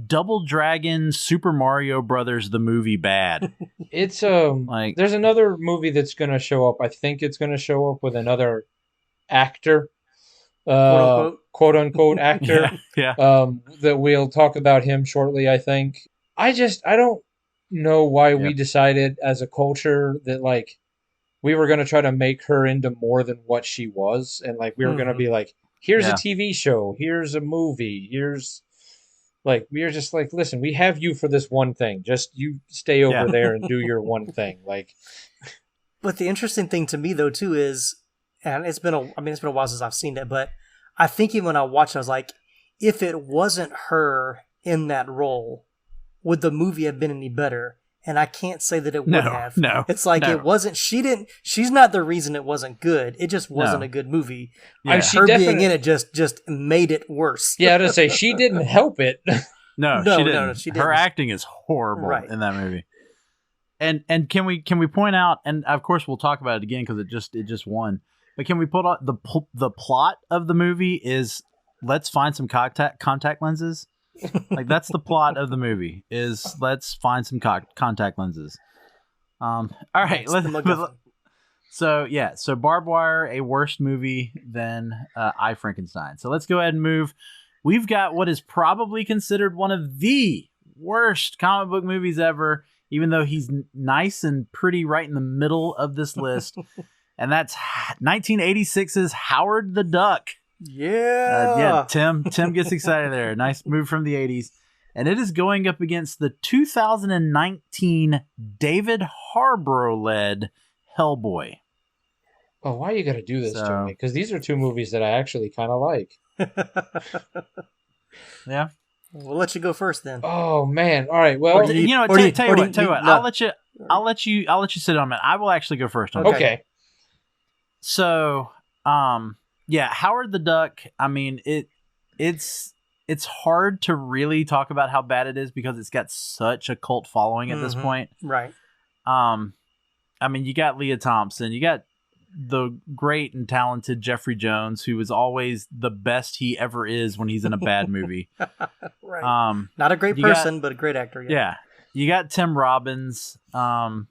Double Dragon Super Mario Brothers the movie bad. It's like there's another movie that's going to show up. I think it's going to show up with another actor. Quote unquote actor. Yeah. That we'll talk about him shortly, I think. I don't know why we decided as a culture that like we were going to try to make her into more than what she was, and like we were going to be like, here's a TV show, here's a movie, here's like we are just like, listen, we have you for this one thing, just you stay over there and do your one thing. Like, but the interesting thing to me though too is, and it's been a while since I've seen it, but I think even when I watched it, I was like, if it wasn't her in that role, would the movie have been any better? And I can't say that it would have. No. It's like it wasn't. She's not the reason it wasn't good. It just wasn't a good movie. Yeah. Her being in it just made it worse. Yeah, to say she didn't help it. No, she didn't. She didn't. Her acting is horrible in that movie. And can we point out? And of course we'll talk about it again because it just won. But can we put out the plot of the movie is let's find some contact lenses. Like that's the plot of the movie is let's find some contact lenses. All right, so Barbed Wire, a worse movie than I, Frankenstein. So let's go ahead and move. We've got what is probably considered one of the worst comic book movies ever, even though he's nice and pretty right in the middle of this list. And that's 1986's Howard the Duck. Yeah. Tim gets excited there. Nice move from the 80s. And it is going up against the 2019 David Harbour-led Hellboy. Oh, why you got to do this to me? Because these are two movies that I actually kind of like. Yeah. We'll let you go first then. Oh man! All right. Well, tell you what. I'll let you sit on it. I will actually go first. Okay. So, Howard the Duck. I mean, it's hard to really talk about how bad it is because it's got such a cult following at this point. Right. I mean, you got Leah Thompson, you got the great and talented Jeffrey Jones, who is always the best he ever is when he's in a bad movie. Right. Not a great person, but a great actor. Yeah. You got Tim Robbins. Then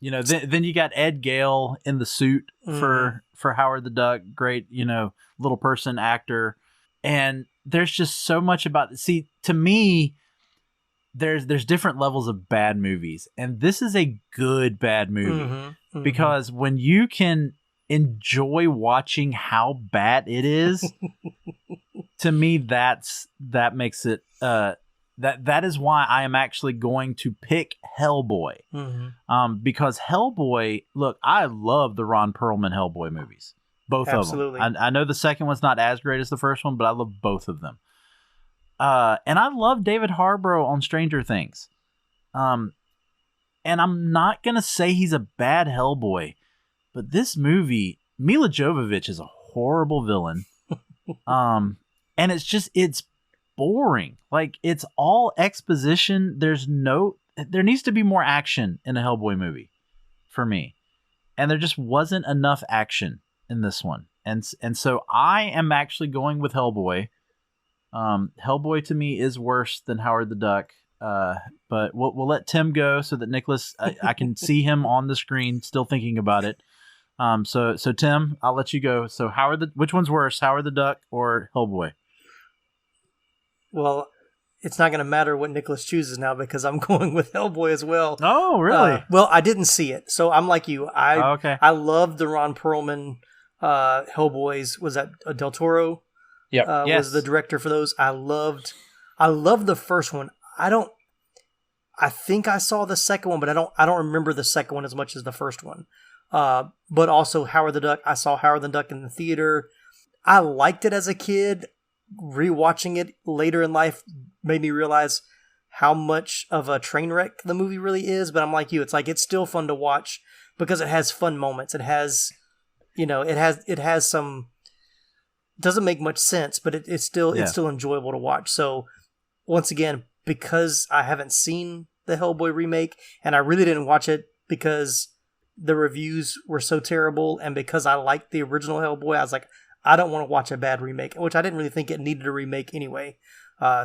you got Ed Gale in the suit for Howard the Duck. Great, little person actor. And there's just so much about it. See, to me, there's different levels of bad movies. And this is a good bad movie. Because when you can enjoy watching how bad it is, to me, that makes it that is why I am actually going to pick Hellboy. Because Hellboy, look, I love the Ron Perlman Hellboy movies. Both Absolutely. of them. I know the second one's not as great as the first one, but I love both of them. And I love David Harbour on Stranger Things. And I'm not going to say he's a bad Hellboy, but this movie, Mila Jovovich is a horrible villain. And it's boring. Like, it's all exposition. There needs to be more action in a Hellboy movie for me. And there just wasn't enough action in this one. And so I am actually going with Hellboy. Hellboy to me is worse than Howard the Duck. But we'll let Tim go so that Nicholas, I can see him on the screen still thinking about it. So Tim, I'll let you go. So which one's worse, Howard the Duck or Hellboy? Well, it's not going to matter what Nicholas chooses now because I'm going with Hellboy as well. Oh, really? Well, I didn't see it, so I'm like you. I loved the Ron Perlman Hellboys. Was that Del Toro? Yeah, was the director for those. I loved the first one. I think I saw the second one, but I don't remember the second one as much as the first one. But also Howard the Duck. I saw Howard the Duck in the theater. I liked it as a kid. Rewatching it later in life made me realize how much of a train wreck the movie really is. But I'm like you. It's like, it's still fun to watch because it has fun moments. It has, it has some, doesn't make much sense, but it's still enjoyable to watch. So once again, because I haven't seen the Hellboy remake and I really didn't watch it because the reviews were so terrible, and because I liked the original Hellboy, I was like, I don't want to watch a bad remake, which I didn't really think it needed a remake anyway.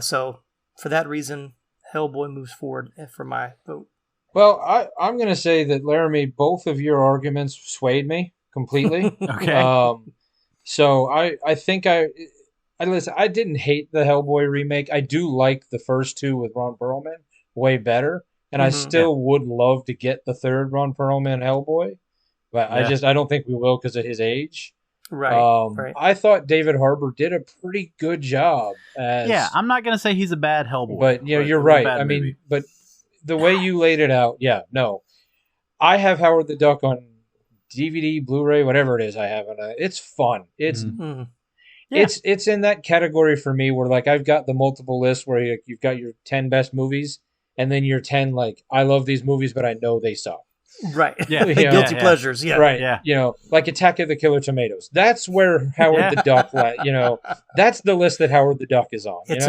So for that reason, Hellboy moves forward for my vote. Well, I'm going to say that, Laramy, both of your arguments swayed me completely. Okay. So I think listen, I didn't hate the Hellboy remake. I do like the first two with Ron Perlman way better. And I still would love to get the third Ron Perlman Hellboy. But I don't think we will because of his age. Right. I thought David Harbour did a pretty good job. I'm not going to say he's a bad Hellboy. But you're right. I mean, but the way you laid it out, I have Howard the Duck on DVD, Blu-ray, whatever it is I have. It's fun. It's it's in that category for me where, like, I've got the multiple list where you've got your 10 best movies and then your 10, like, I love these movies, but I know they suck. Right. Yeah. Guilty pleasures. Yeah. Right. Yeah. Like Attack of the Killer Tomatoes. That's where Howard the Duck, that's the list that Howard the Duck is on. It's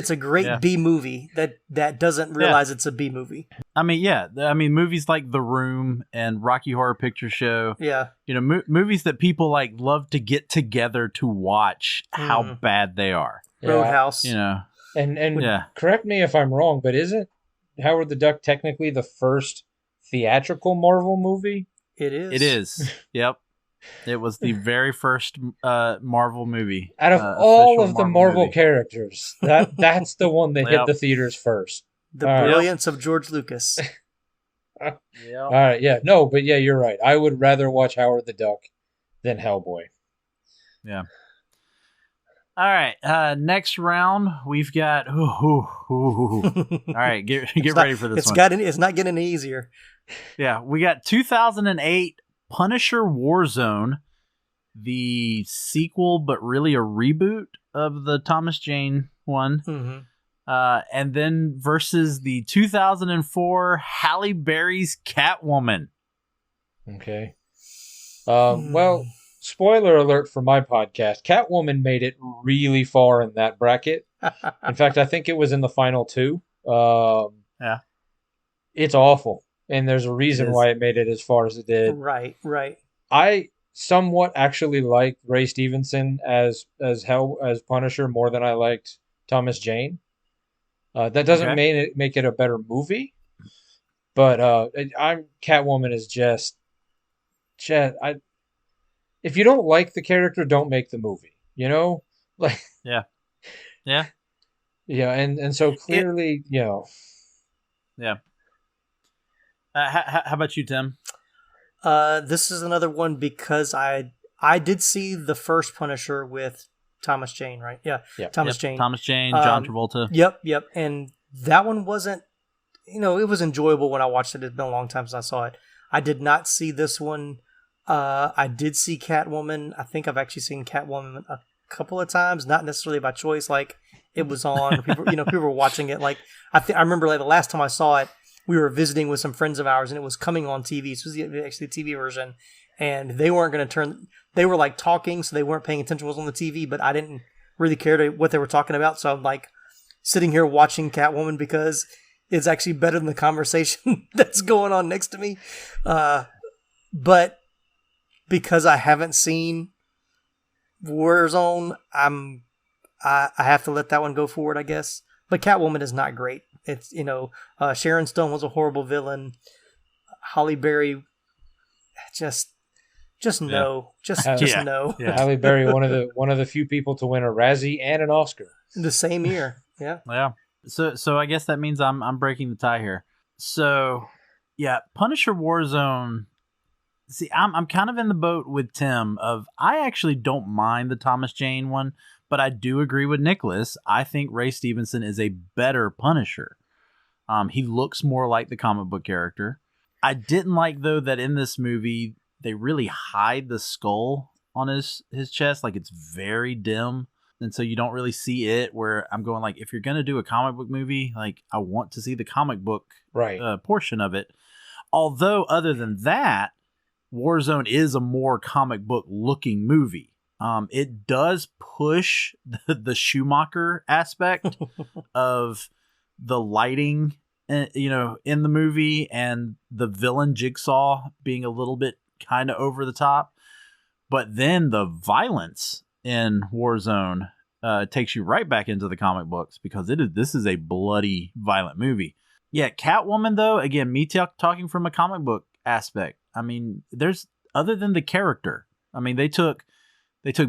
a great B movie that doesn't realize it's a B movie. I mean, movies like The Room and Rocky Horror Picture Show. Yeah. Movies that people like love to get together to watch how bad they are. Roadhouse. And correct me if I'm wrong, but isn't Howard the Duck technically the first theatrical Marvel movie? It is. It is. Yep. It was the very first Marvel movie. Out of all of the Marvel characters, that's the one that hit the theaters first. The brilliance of George Lucas. Yep. All right, you're right. I would rather watch Howard the Duck than Hellboy. Yeah. All right, next round we've got. All right, get ready for this one. It's not getting any easier. Yeah, we got 2008 Punisher Warzone, the sequel, but really a reboot of the Thomas Jane one. Mm-hmm. And then versus the 2004 Halle Berry's Catwoman. Okay. Well, spoiler alert for my podcast. Catwoman made it really far in that bracket. In fact, I think it was in the final two. Yeah. It's awful. And there's a reason why it made it as far as it did. Right. I somewhat actually liked Ray Stevenson as Punisher more than I liked Thomas Jane. That doesn't make it a better movie, but Catwoman is just if you don't like the character, don't make the movie. Like yeah, and so clearly, yeah. How about you, Tim? This is another one because I did see the first Punisher with Thomas Jane, right? Yeah. Thomas Jane, John Travolta. Yep. And that one wasn't, it was enjoyable when I watched it. It's been a long time since I saw it. I did not see this one. I did see Catwoman. I think I've actually seen Catwoman a couple of times, not necessarily by choice. Like, it was on. People were watching it. Like, I remember, like, the last time I saw it, we were visiting with some friends of ours, and it was coming on TV. So it was actually the TV version, and they weren't going to turn. They were like talking, so they weren't paying attention. It was on the TV, but I didn't really cared what they were talking about. So I'm like sitting here watching Catwoman because it's actually better than the conversation that's going on next to me. But because I haven't seen Warzone, I have to let that one go forward, I guess. But Catwoman is not great. It's, Sharon Stone was a horrible villain. Halle Berry, just no. Just no. Yeah. Halle Berry, one of the few people to win a Razzie and an Oscar. The same year. Yeah. Yeah. So I guess that means I'm breaking the tie here. So yeah, Punisher Warzone. See, I'm kind of in the boat with Tim of I actually don't mind the Thomas Jane one, but I do agree with Nicholas. I think Ray Stevenson is a better Punisher. He looks more like the comic book character. I didn't like, though, that in this movie, they really hide the skull on his chest. Like, it's very dim. And so you don't really see it, where I'm going, like, if you're going to do a comic book movie, like, I want to see the comic book portion of it. Although, other than that, Warzone is a more comic book looking movie. It does push the Schumacher aspect of the lighting, in the movie, and the villain Jigsaw being a little bit kind of over the top. But then the violence in Warzone takes you right back into the comic books, because this is a bloody, violent movie. Yeah, Catwoman, though, again, me talking from a comic book aspect. I mean, there's, other than the character, I mean, they took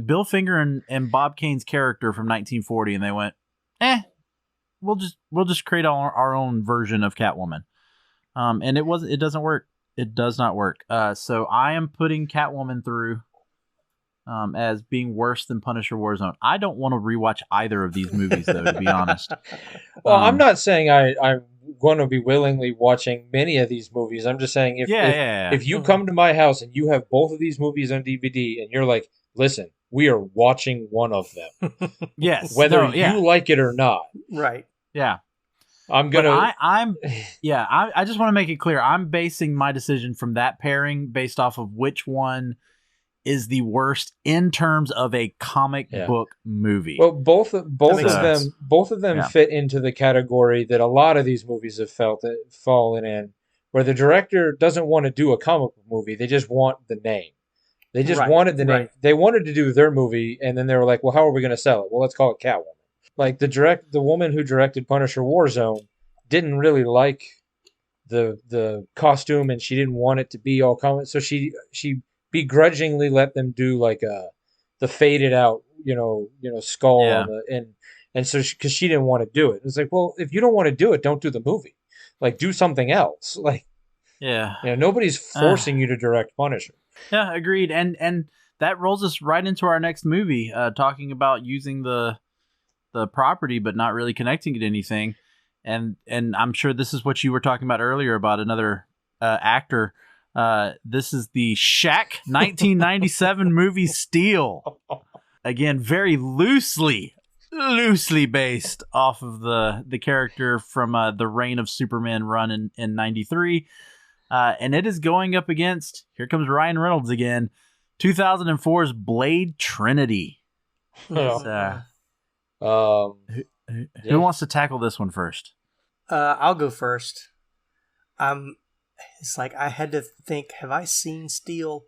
Bill Finger and Bob Kane's character from 1940, and they went, we'll just create our own version of Catwoman. And it doesn't work. It does not work. So I am putting Catwoman through as being worse than Punisher Warzone. I don't want to rewatch either of these movies, though, to be honest. Well, I'm not saying I'm going to be willingly watching many of these movies. I'm just saying if you come to my house and you have both of these movies on DVD and you're like, listen, we are watching one of them. Yes. Whether you like it or not. Right. Yeah. I'm going to... I just want to make it clear. I'm basing my decision from that pairing based off of which one is the worst in terms of a comic book movie. Well, both of them fit into the category that a lot of these movies have fallen in, where the director doesn't want to do a comic book movie. They just want the name. They just wanted the name. Right. They wanted to do their movie, and then they were like, well, how are we going to sell it? Well, let's call it Catwoman. Like, the woman who directed Punisher Warzone didn't really like the costume, and she didn't want it to be all comic, so she begrudgingly let them do like the faded out, skull on the, and so because she didn't want to do it. It's like, well, if you don't want to do it, don't do the movie. Like, do something else. Like, nobody's forcing you to direct Punisher. Yeah, agreed. And that rolls us right into our next movie, talking about using the property but not really connecting it to anything. And I'm sure this is what you were talking about earlier about another actor. This is the Shaq 1997 movie Steel. Again, very loosely based off of the character from the Reign of Superman run in 93. And it is going up against, here comes Ryan Reynolds again, 2004's Blade Trinity. Who wants to tackle this one first? I'll go first. It's like I had to think, have I seen Steel?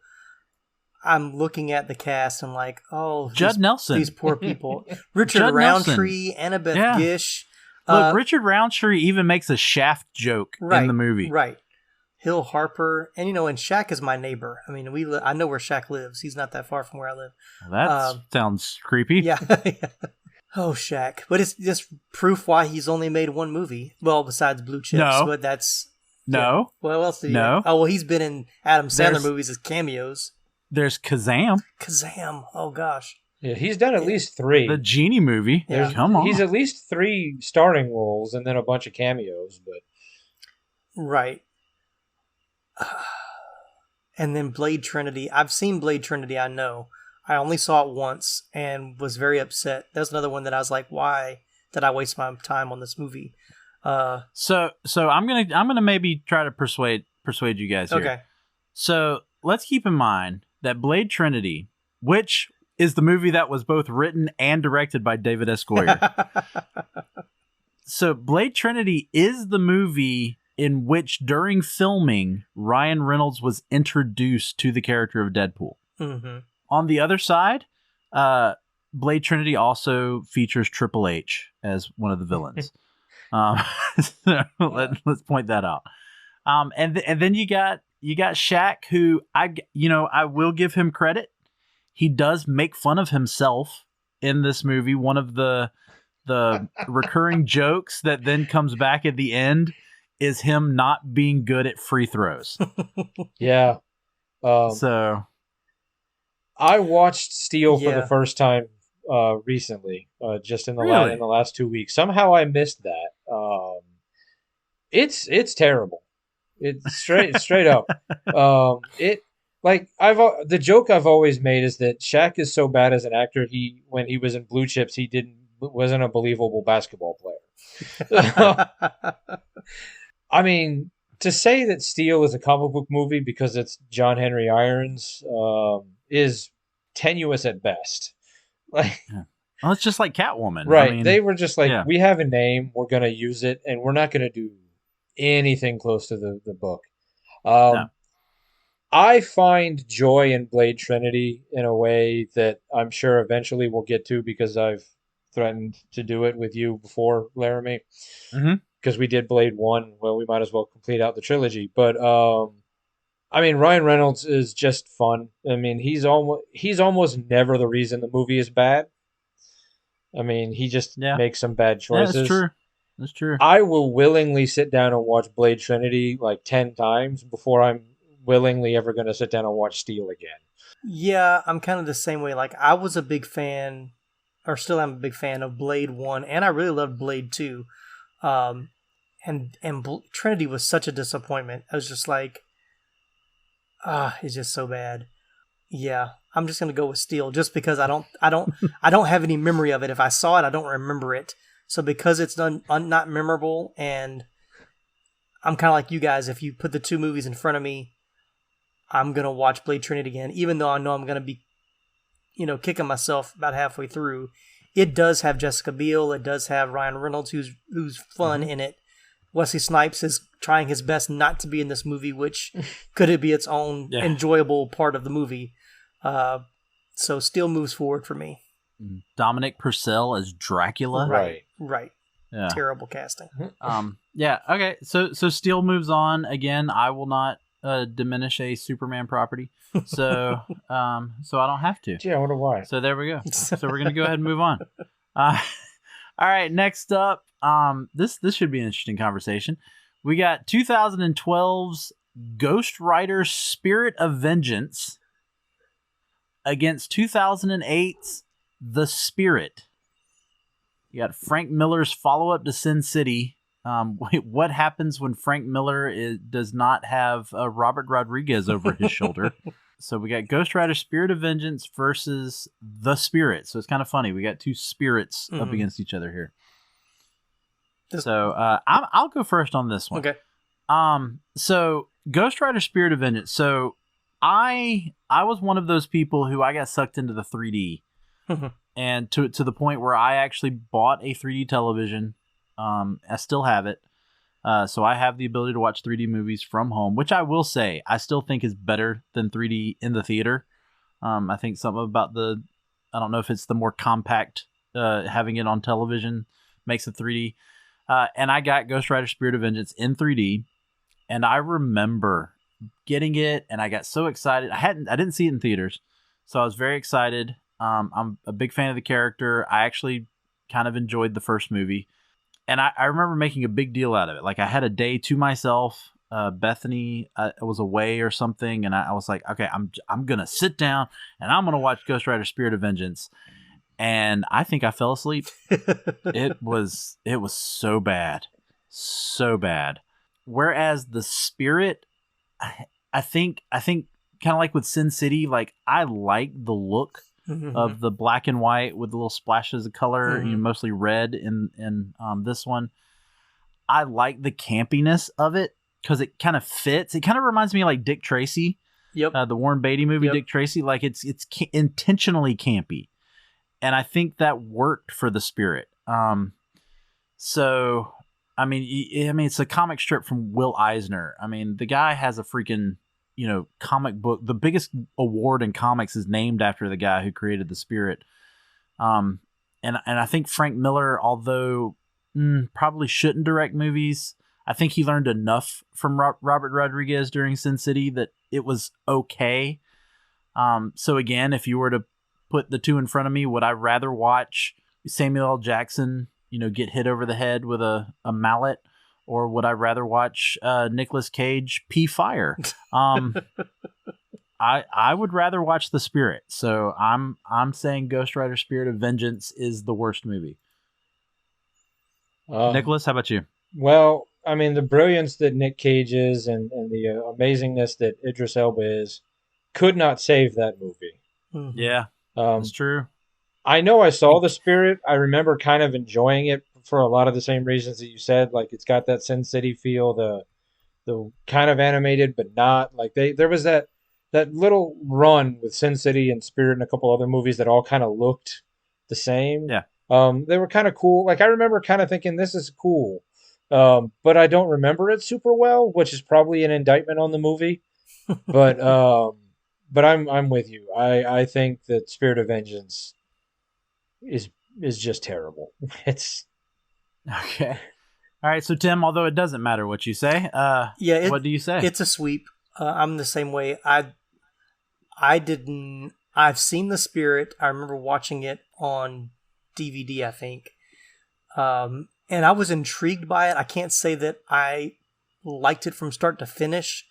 I'm looking at the cast and like, oh, Judd Nelson. These poor people. Richard Roundtree, Annabeth Gish. Look, Richard Roundtree even makes a Shaft joke in the movie. Right. Hill Harper. And, and Shaq is my neighbor. I mean, I know where Shaq lives. He's not that far from where I live. Well, that sounds creepy. Yeah. Oh, Shaq. But it's just proof why he's only made one movie. Well, besides Blue Chips. No. But that's... No. What else did he No. Oh, well, he's been in Adam Sandler movies as cameos. There's Kazam. Oh, gosh. Yeah, he's done at least 3. The Genie movie. Yeah. Come on. He's at least 3 starring roles and then a bunch of cameos. But right. And then Blade Trinity. I've seen Blade Trinity, I know. I only saw it once and was very upset. That's another one that I was like, why did I waste my time on this movie? So I'm gonna maybe try to persuade you guys here. Okay. So let's keep in mind that Blade Trinity, which is the movie that was both written and directed by David S. Goyer. So Blade Trinity is the movie in which, during filming, Ryan Reynolds was introduced to the character of Deadpool. Mm-hmm. On the other side, Blade Trinity also features Triple H as one of the villains. So let's point that out. And then you got Shaq, who I will give him credit. He does make fun of himself in this movie. One of the recurring jokes that then comes back at the end is him not being good at free throws. Yeah. So I watched Steel for the first time recently, just in the last 2 weeks. Somehow I missed that. It's terrible. It's straight up. The joke I've always made is that Shaq is so bad as an actor. When he was in Blue Chips, wasn't a believable basketball player. I mean, to say that Steel is a comic book movie because it's John Henry Irons is tenuous at best. Like, well, it's just like Catwoman, right? I mean, they were just like, we have a name, we're gonna use it, and we're not gonna do anything close to the book. No. I find joy in Blade Trinity in a way that I'm sure eventually we'll get to, because I've threatened to do it with you before, Laramy. Mm-hmm. Because we did Blade 1, well, we might as well complete out the trilogy. But I mean, Ryan Reynolds is just fun. I mean, he's almost never the reason the movie is bad. I mean, he just makes some bad choices. Yeah, that's true. That's true. I will willingly sit down and watch Blade Trinity like 10 times before I'm willingly ever going to sit down and watch Steel again. Yeah, I'm kind of the same way. Like, I was a big fan, or still am a big fan of Blade 1, and I really loved Blade 2. And Trinity was such a disappointment. I was just like, it's just so bad. Yeah, I'm just gonna go with Steel, just because I don't have any memory of it. If I saw it, I don't remember it. So because it's not memorable, and I'm kind of like you guys. If you put the two movies in front of me, I'm gonna watch Blade Trinity again, even though I know I'm gonna be, kicking myself about halfway through. It does have Jessica Biel. It does have Ryan Reynolds, who's fun in it. Wesley Snipes is trying his best not to be in this movie, which could be its own enjoyable part of the movie. So Steel moves forward for me. Dominic Purcell as Dracula. Right. Yeah. Terrible casting. Yeah. Okay. So Steel moves on again. I will not diminish a Superman property, so I don't have to. Gee, I wonder why. So there we go. So we're gonna go ahead and move on. All right. Next up, this should be an interesting conversation. We got 2012's Ghost Rider: Spirit of Vengeance against 2008's The Spirit. You got Frank Miller's follow-up to Sin City. What happens when Frank Miller does not have Robert Rodriguez over his shoulder? So we got Ghost Rider: Spirit of Vengeance versus The Spirit. So it's kind of funny. We got two spirits up against each other here. So I'll go first on this one. Okay. So Ghost Rider: Spirit of Vengeance. So I was one of those people who I got sucked into the 3D, and to the point where I actually bought a 3D television. I still have it. So I have the ability to watch 3D movies from home, which I will say I still think is better than 3D in the theater. I think something about I don't know if it's the more compact, having it on television makes it 3D. And I got Ghost Rider: Spirit of Vengeance in 3D, and I remember getting it, and I got so excited. I didn't see it in theaters, so I was very excited. I'm a big fan of the character. I actually kind of enjoyed the first movie. And I remember making a big deal out of it. Like, I had a day to myself. Bethany was away or something, and I was like, okay, I'm gonna sit down and I'm gonna watch Ghost Rider: Spirit of Vengeance. And I think I fell asleep. It was so bad, so bad. Whereas The Spirit, I think kind of like with Sin City, like, I like the look of the black and white with the little splashes of color, mostly red in this one. I like the campiness of it because it kind of fits. It kind of reminds me of like Dick Tracy, Yep. The Warren Beatty movie, Yep. Dick Tracy. Like it's intentionally campy, and I think that worked for the Spirit. So I mean, it's a comic strip from Will Eisner. I mean, the guy has a freaking comic book. The biggest award in comics is named after the guy who created the Spirit. And I think Frank Miller, although probably shouldn't direct movies, I think he learned enough from Robert Rodriguez during Sin City that it was okay. So again, if you were to put the two in front of me, would I rather watch Samuel L. Jackson, get hit over the head with a mallet, or would I rather watch Nicolas Cage pee fire? I would rather watch The Spirit. So I'm saying Ghost Rider: Spirit of Vengeance is the worst movie. Nicholas, how about you? Well, I mean, the brilliance that Nick Cage is and the amazingness that Idris Elba is could not save that movie. Mm-hmm. Yeah, that's true. I know I saw The Spirit. I remember kind of enjoying it for a lot of the same reasons that you said. Like, it's got that Sin City feel, the kind of animated, but not. Like, there was that little run with Sin City and Spirit and a couple other movies that all kind of looked the same. Yeah. They were kind of cool. Like, I remember kind of thinking, this is cool. But I don't remember it super well, which is probably an indictment on the movie. But I'm with you. I think that Spirit of Vengeance is just terrible. It's okay. All right, so Tim, although it doesn't matter what you say, what do you say? It's a sweep. I'm the same way. I've seen The Spirit. I remember watching it on DVD, I think. And I was intrigued by it. I can't say that I liked it from start to finish,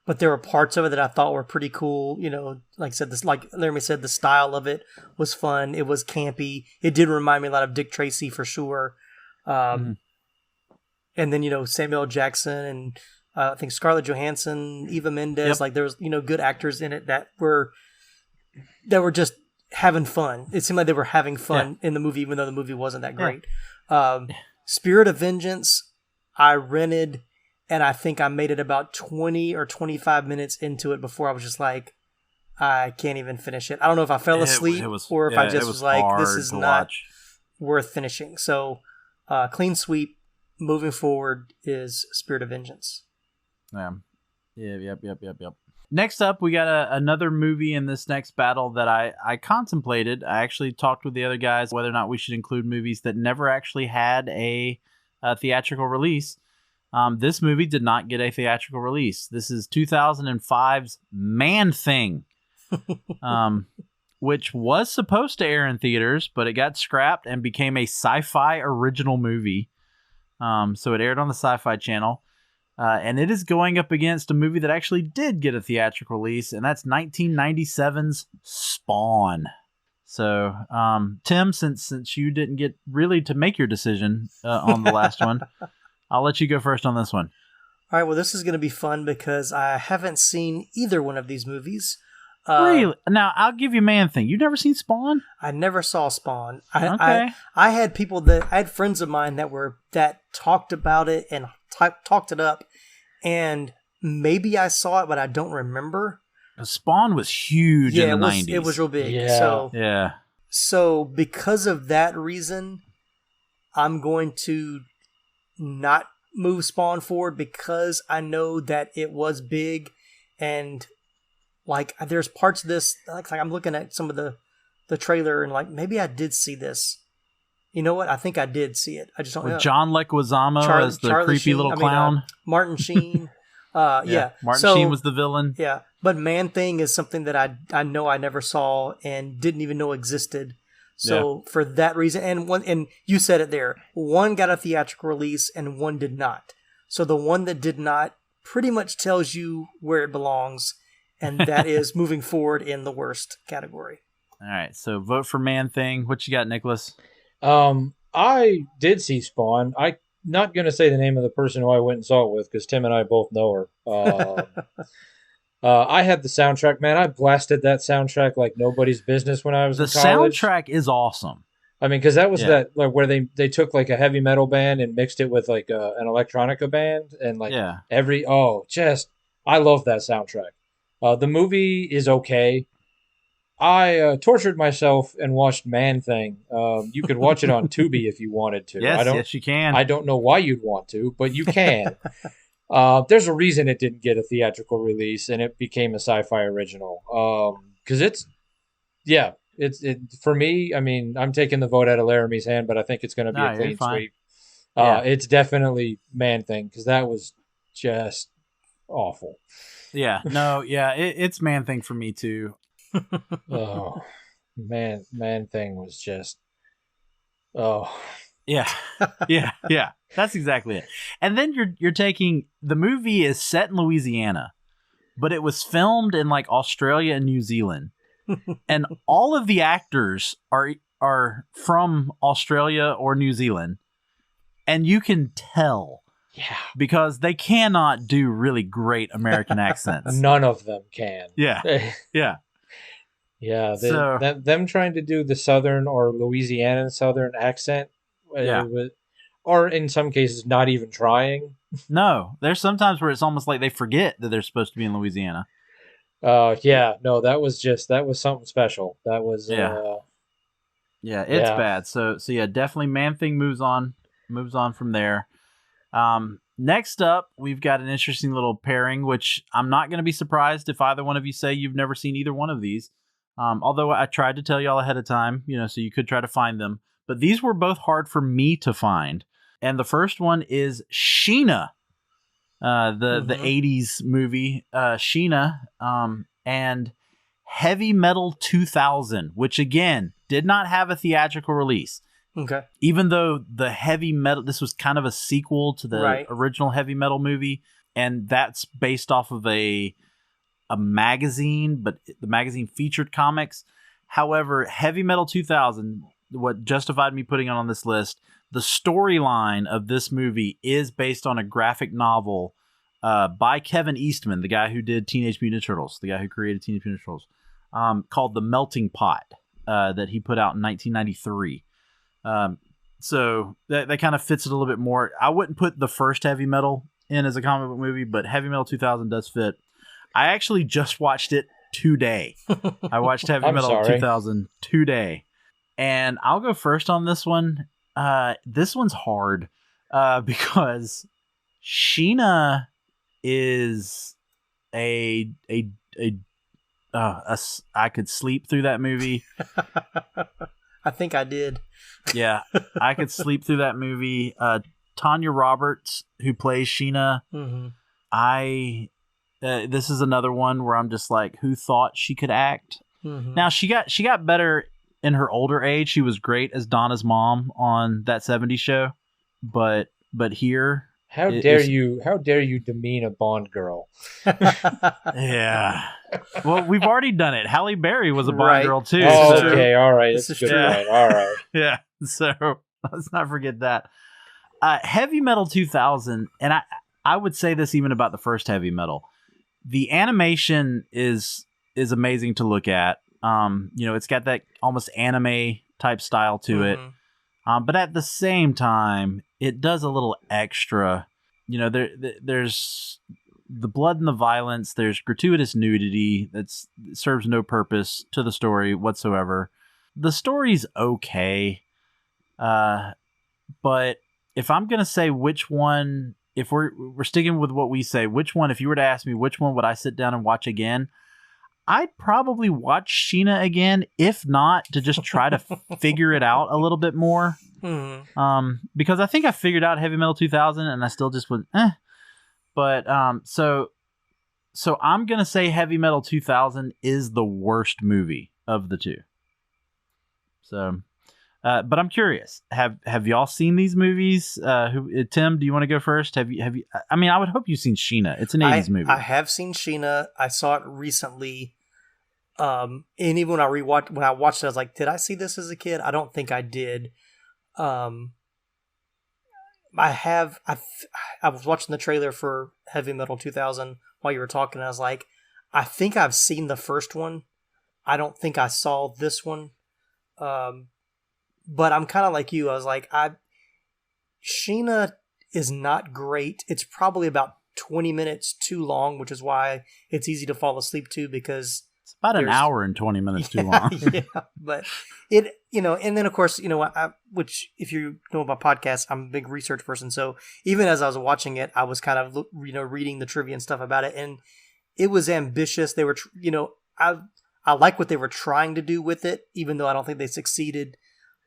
but there were parts of it that I thought were pretty cool. Like I said, like Laramy said, the style of it was fun. It was campy. It did remind me a lot of Dick Tracy for sure. And then, Samuel L. Jackson and I think Scarlett Johansson, Eva Mendes, Yep. like there was, good actors in it that were just having fun. It seemed like they were having fun in the movie, even though the movie wasn't that great. Spirit of Vengeance, I rented, and I think I made it about 20 or 25 minutes into it before I was just like, I can't even finish it. I don't know if I fell asleep or if I just was like, this is not worth finishing. So, clean sweep, moving forward is Spirit of Vengeance. Yeah. Yep. Next up, we got another movie in this next battle that I contemplated. I actually talked with the other guys whether or not we should include movies that never actually had a theatrical release. This movie did not get a theatrical release. This is 2005's Man-Thing, which was supposed to air in theaters, but it got scrapped and became a sci-fi original movie. So it aired on the Sci-Fi Channel. And it is going up against a movie that actually did get a theatrical release, and that's 1997's Spawn. So, Tim, since you didn't get really to make your decision on the last one, I'll let you go first on this one. All right, well, this is going to be fun because I haven't seen either one of these movies. Really? Now, I'll give you Man-Thing. You've never seen Spawn? I never saw Spawn. Okay. I had friends of mine that talked about it and talked it up, and maybe I saw it, but I don't remember. Spawn was huge in the 90s. It was real big. Yeah. So because of that reason, I'm going to not move Spawn forward because I know that it was big, and like there's parts of this like I'm looking at some of the trailer and like maybe I did see this. You know what? I think I did see it. I just don't know. John Leguizamo as the Charlie creepy Sheen, little clown. Martin Sheen. Yeah. Martin Sheen was the villain. Yeah. But Man-Thing is something that I know I never saw and didn't even know existed. So for that reason, and you said it there, one got a theatrical release and one did not. So the one that did not pretty much tells you where it belongs, and that is moving forward in the worst category. All right. So vote for Man-Thing. What you got, Nicholas? I did see Spawn. I'm not going to say the name of the person who I went and saw it with because Tim and I both know her. I had the soundtrack, man. I blasted that soundtrack like nobody's business when I was in college. The soundtrack is awesome. I mean, because that was that like where they took like a heavy metal band and mixed it with like an electronica band and like I love that soundtrack. The movie is okay. I tortured myself and watched Man Thing. You could watch it on Tubi if you wanted to. Yes, you can. I don't know why you'd want to, but you can. There's a reason it didn't get a theatrical release and it became a sci-fi original. Because it's for me. I mean, I'm taking the vote out of Laramie's hand, but I think it's going to be a clean sweep. It's definitely Man Thing because that was just awful. Yeah, no, yeah, it's Man Thing for me too. Oh, Man Thing was just, yeah, yeah. That's exactly it. And then you're taking the movie is set in Louisiana, but it was filmed in like Australia and New Zealand, and all of the actors are from Australia or New Zealand, and you can tell. Yeah, because they cannot do really great American accents. None of them can. Yeah, yeah. Yeah, them trying to do the Southern or Louisiana Southern accent, or in some cases not even trying. No, there's sometimes where it's almost like they forget that they're supposed to be in Louisiana. No, that was something special. That was it's bad. So yeah, definitely Man Thing moves on from there. Next up, we've got an interesting little pairing, which I'm not going to be surprised if either one of you say you've never seen either one of these. Although I tried to tell y'all ahead of time, so you could try to find them. But these were both hard for me to find. And the first one is Sheena, the 80s movie, Sheena, and Heavy Metal 2000, which again did not have a theatrical release. Okay. Even though the Heavy Metal, this was kind of a sequel to the original Heavy Metal movie, and that's based off of a magazine, but the magazine featured comics. However, Heavy Metal 2000, what justified me putting it on this list, the storyline of this movie is based on a graphic novel by Kevin Eastman, the guy who did Teenage Mutant Ninja Turtles, the guy who created Teenage Mutant Ninja Turtles, called The Melting Pot, that he put out in 1993. So that kind of fits it a little bit more. I wouldn't put the first Heavy Metal in as a comic book movie, but Heavy Metal 2000 does fit. I actually just watched it today. I watched Heavy Metal 2000 today. And I'll go first on this one. This one's hard because Sheena is I could sleep through that movie. I think I did. Yeah, I could sleep through that movie. Tanya Roberts, who plays Sheena, this is another one where I'm just like, who thought she could act? Now she got better in her older age. She was great as Donna's mom on That 70s Show, but here, how dare you demean a Bond girl? Yeah. Well, we've already done it. Halle Berry was a Bond girl too. Oh, okay, all right. This is true. Right. All right. Yeah. So let's not forget that. Heavy Metal 2000, and I would say this even about the first Heavy Metal. The animation is amazing to look at. It's got that almost anime type style to it. But at the same time, it does a little extra. There's the blood and the violence. There's gratuitous nudity that serves no purpose to the story whatsoever. The story's okay. But if I'm going to say which one, if we're sticking with what we say, which one, if you were to ask me which one would I sit down and watch again, I'd probably watch Sheena again, if not to just try to figure it out a little bit more. Because I think I figured out Heavy Metal 2000 and I still just went, But so I'm going to say Heavy Metal 2000 is the worst movie of the two. So, but I'm curious, have y'all seen these movies? Tim, do you want to go first? Have you? I mean, I would hope you've seen Sheena. It's an 80s movie. I have seen Sheena. I saw it recently. And even when I watched it, I was like, did I see this as a kid? I don't think I did. I was watching the trailer for Heavy Metal 2000 while you were talking, and I was like, I think I've seen the first one. I don't think I saw this one. But I'm kind of like you. I was like, Sheena is not great. It's probably about 20 minutes too long, which is why it's easy to fall asleep to, because It's about an hour and 20 minutes too long. Yeah, but it, and then of course, which if you know about podcasts, I'm a big research person. So even as I was watching it, I was kind of, reading the trivia and stuff about it. And it was ambitious. They were, I like what they were trying to do with it, even though I don't think they succeeded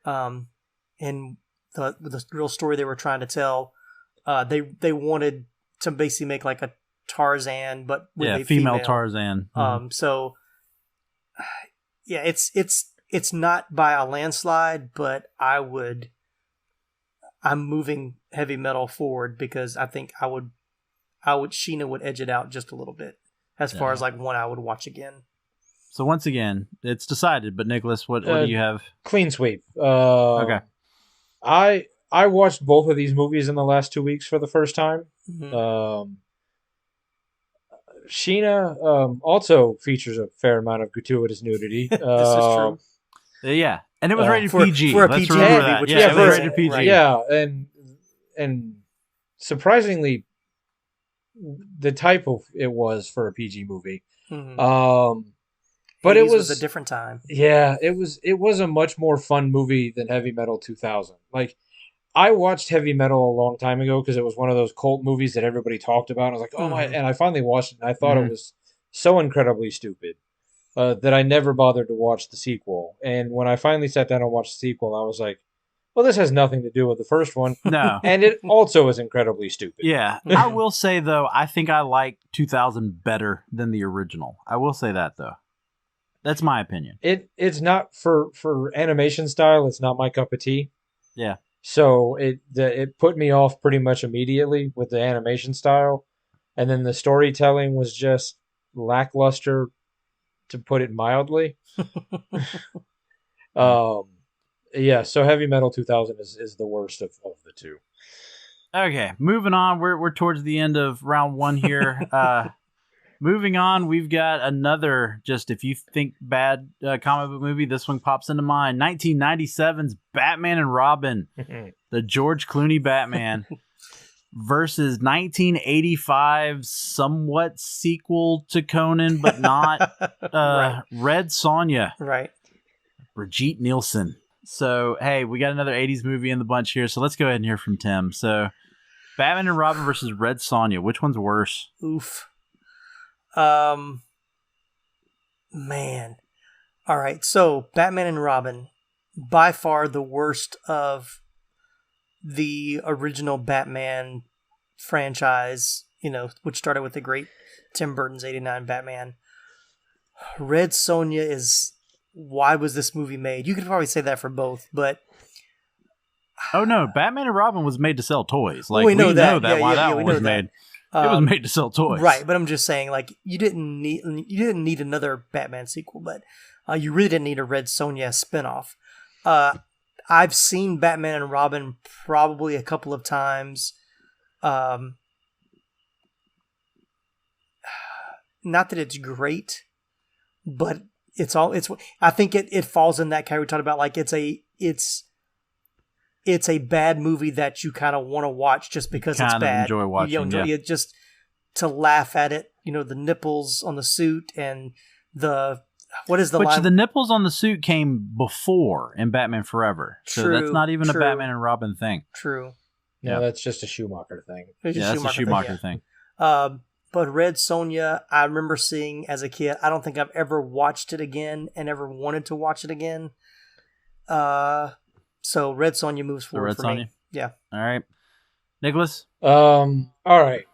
in the real story they were trying to tell. They wanted to basically make like a Tarzan, but with a female Tarzan. So yeah, it's not by a landslide, but I'm moving heavy metal forward because I think Sheena would edge it out just a little bit as far as like one I would watch again. So once again, it's decided. But Nicholas, what do you have? Clean sweep. Okay. I watched both of these movies in the last 2 weeks for the first time. Mm-hmm. Sheena also features a fair amount of gratuitous nudity. This is true. Yeah, and it was rated for PG. for a Let's PG remember movie, that. which Yeah, is it was right, rated PG. right. Yeah, and surprisingly, the type of it was for a PG movie. Mm-hmm. But it was a different time. Yeah, it was a much more fun movie than Heavy Metal 2000. Like, I watched Heavy Metal a long time ago because it was one of those cult movies that everybody talked about. I was like, oh my! And I finally watched it, and I thought it was so incredibly stupid that I never bothered to watch the sequel. And when I finally sat down and watched the sequel, I was like, well, this has nothing to do with the first one. No. And it also is incredibly stupid. Yeah. I will say, though, I think I like 2000 better than the original. I will say that, though. That's my opinion. It's not for animation style. It's not my cup of tea. Yeah. So it put me off pretty much immediately with the animation style, and then the storytelling was just lackluster, to put it mildly. Yeah. So Heavy Metal 2000 is the worst of the two. Okay, moving on. We're towards the end of round one here. Moving on, we've got another, just if you think bad comic book movie, this one pops into mind. 1997's Batman and Robin, the George Clooney Batman, versus 1985's somewhat sequel to Conan, but not Right. Red Sonja. Right. Brigitte Nielsen. So, hey, we got another 80s movie in the bunch here, so let's go ahead and hear from Tim. So, Batman and Robin versus Red Sonja. Which one's worse? Oof. Man. All right. So Batman and Robin, by far the worst of the original Batman franchise, which started with the great Tim Burton's 89 Batman. Red Sonja is, why was this movie made? You could probably say that for both, but oh no, Batman and Robin was made to sell toys. Like, we know that. Why that one was made. It was made to sell toys. Right, but I'm just saying, like, you didn't need another Batman sequel, but you really didn't need a Red Sonja spinoff. I've seen Batman and Robin probably a couple of times. Not that it's great, but I think it falls in that category we talked about. Like, it's a bad movie that you kind of want to watch just because it's bad. Enjoy watching. You enjoy it just to laugh at it. The nipples on the suit and what is the line? The nipples on the suit came before in Batman Forever. So that's not even a Batman and Robin thing. True. No, that's just a Schumacher thing. That's a Schumacher thing. But Red Sonja, I remember seeing as a kid. I don't think I've ever watched it again and ever wanted to watch it again. So Red Sonja moves forward for me. Yeah. All right. Nicholas? All right.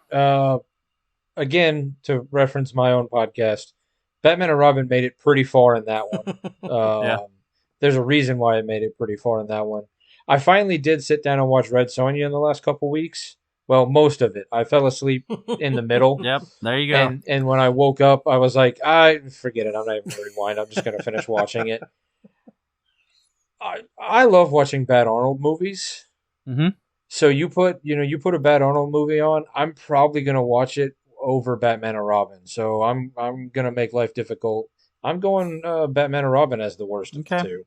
Again, to reference my own podcast, Batman and Robin made it pretty far in that one. Yeah. There's a reason why it made it pretty far in that one. I finally did sit down and watch Red Sonja in the last couple weeks. Well, most of it. I fell asleep in the middle. Yep, there you go. And when I woke up, I was like, forget it. I'm not even going to rewind. I'm just going to finish watching it. I love watching Bad Arnold movies. Mm-hmm. So you put a Bad Arnold movie on, I'm probably going to watch it over Batman and Robin. So I'm going to make life difficult. I'm going Batman and Robin as the worst of the two.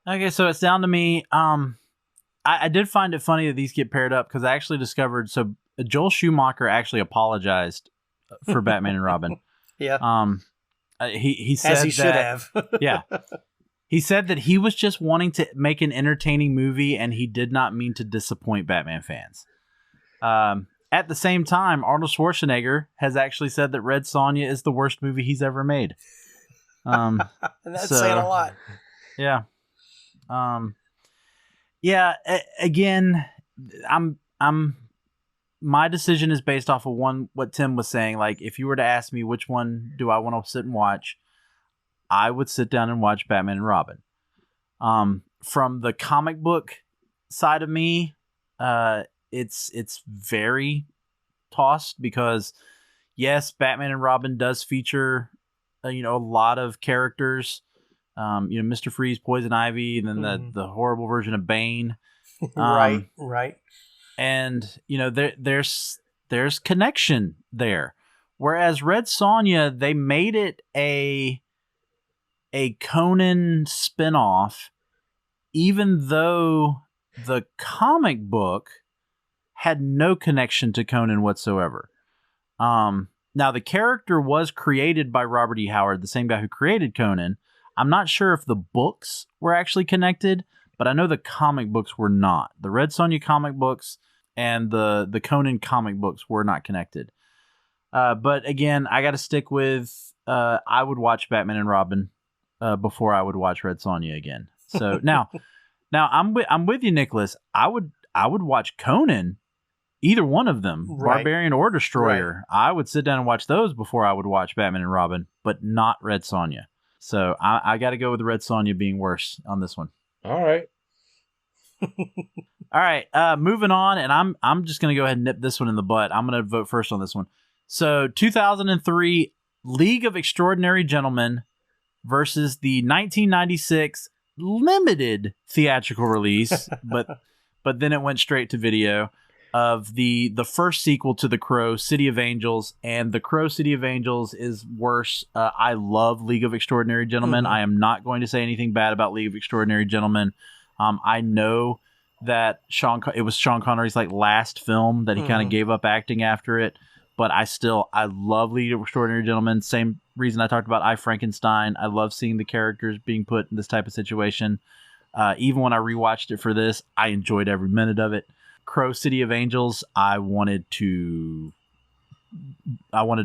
Okay, so it's down to me. I did find it funny that these get paired up because I actually discovered, so Joel Schumacher actually apologized for Batman and Robin. Yeah. He said as he should have. Yeah. He said that he was just wanting to make an entertaining movie, and he did not mean to disappoint Batman fans. At the same time, Arnold Schwarzenegger has actually said that Red Sonja is the worst movie he's ever made. And that's saying a lot. Yeah. Yeah. Again, my decision is based off of what Tim was saying. Like, if you were to ask me which one do I want to sit and watch, I would sit down and watch Batman and Robin. From the comic book side of me, it's very tossed because yes, Batman and Robin does feature a lot of characters. Mr. Freeze, Poison Ivy, and then the horrible version of Bane. Right. And there's connection there. Whereas Red Sonja, they made it a Conan spinoff, even though the comic book had no connection to Conan whatsoever. Now the character was created by Robert E. Howard, the same guy who created Conan. I'm not sure if the books were actually connected, but I know the comic books were not. The Red Sonja comic books and the Conan comic books were not connected. But again, I got to stick with I would watch Batman and Robin before I would watch Red Sonja again. So now I'm with you, Nicholas. I would watch Conan, either one of them, right. Barbarian or Destroyer. Right. I would sit down and watch those before I would watch Batman and Robin, but not Red Sonja. So I got to go with Red Sonja being worse on this one. All right. All right. Moving on, and I'm just going to go ahead and nip this one in the butt. I'm going to vote first on this one. So 2003 League of Extraordinary Gentlemen versus the 1996 limited theatrical release, but then it went straight to video of the first sequel to The Crow, City of Angels, and The Crow, City of Angels is worse. I love League of Extraordinary Gentlemen. Mm-hmm. I am not going to say anything bad about League of Extraordinary Gentlemen. I know that it was Sean Connery's last film that he kind of gave up acting after it, but I love League of Extraordinary Gentlemen. Same reason I talked about I, Frankenstein. I love seeing the characters being put in this type of situation. Even when I rewatched it for this, I enjoyed every minute of it. Crow, City of Angels, I wanted to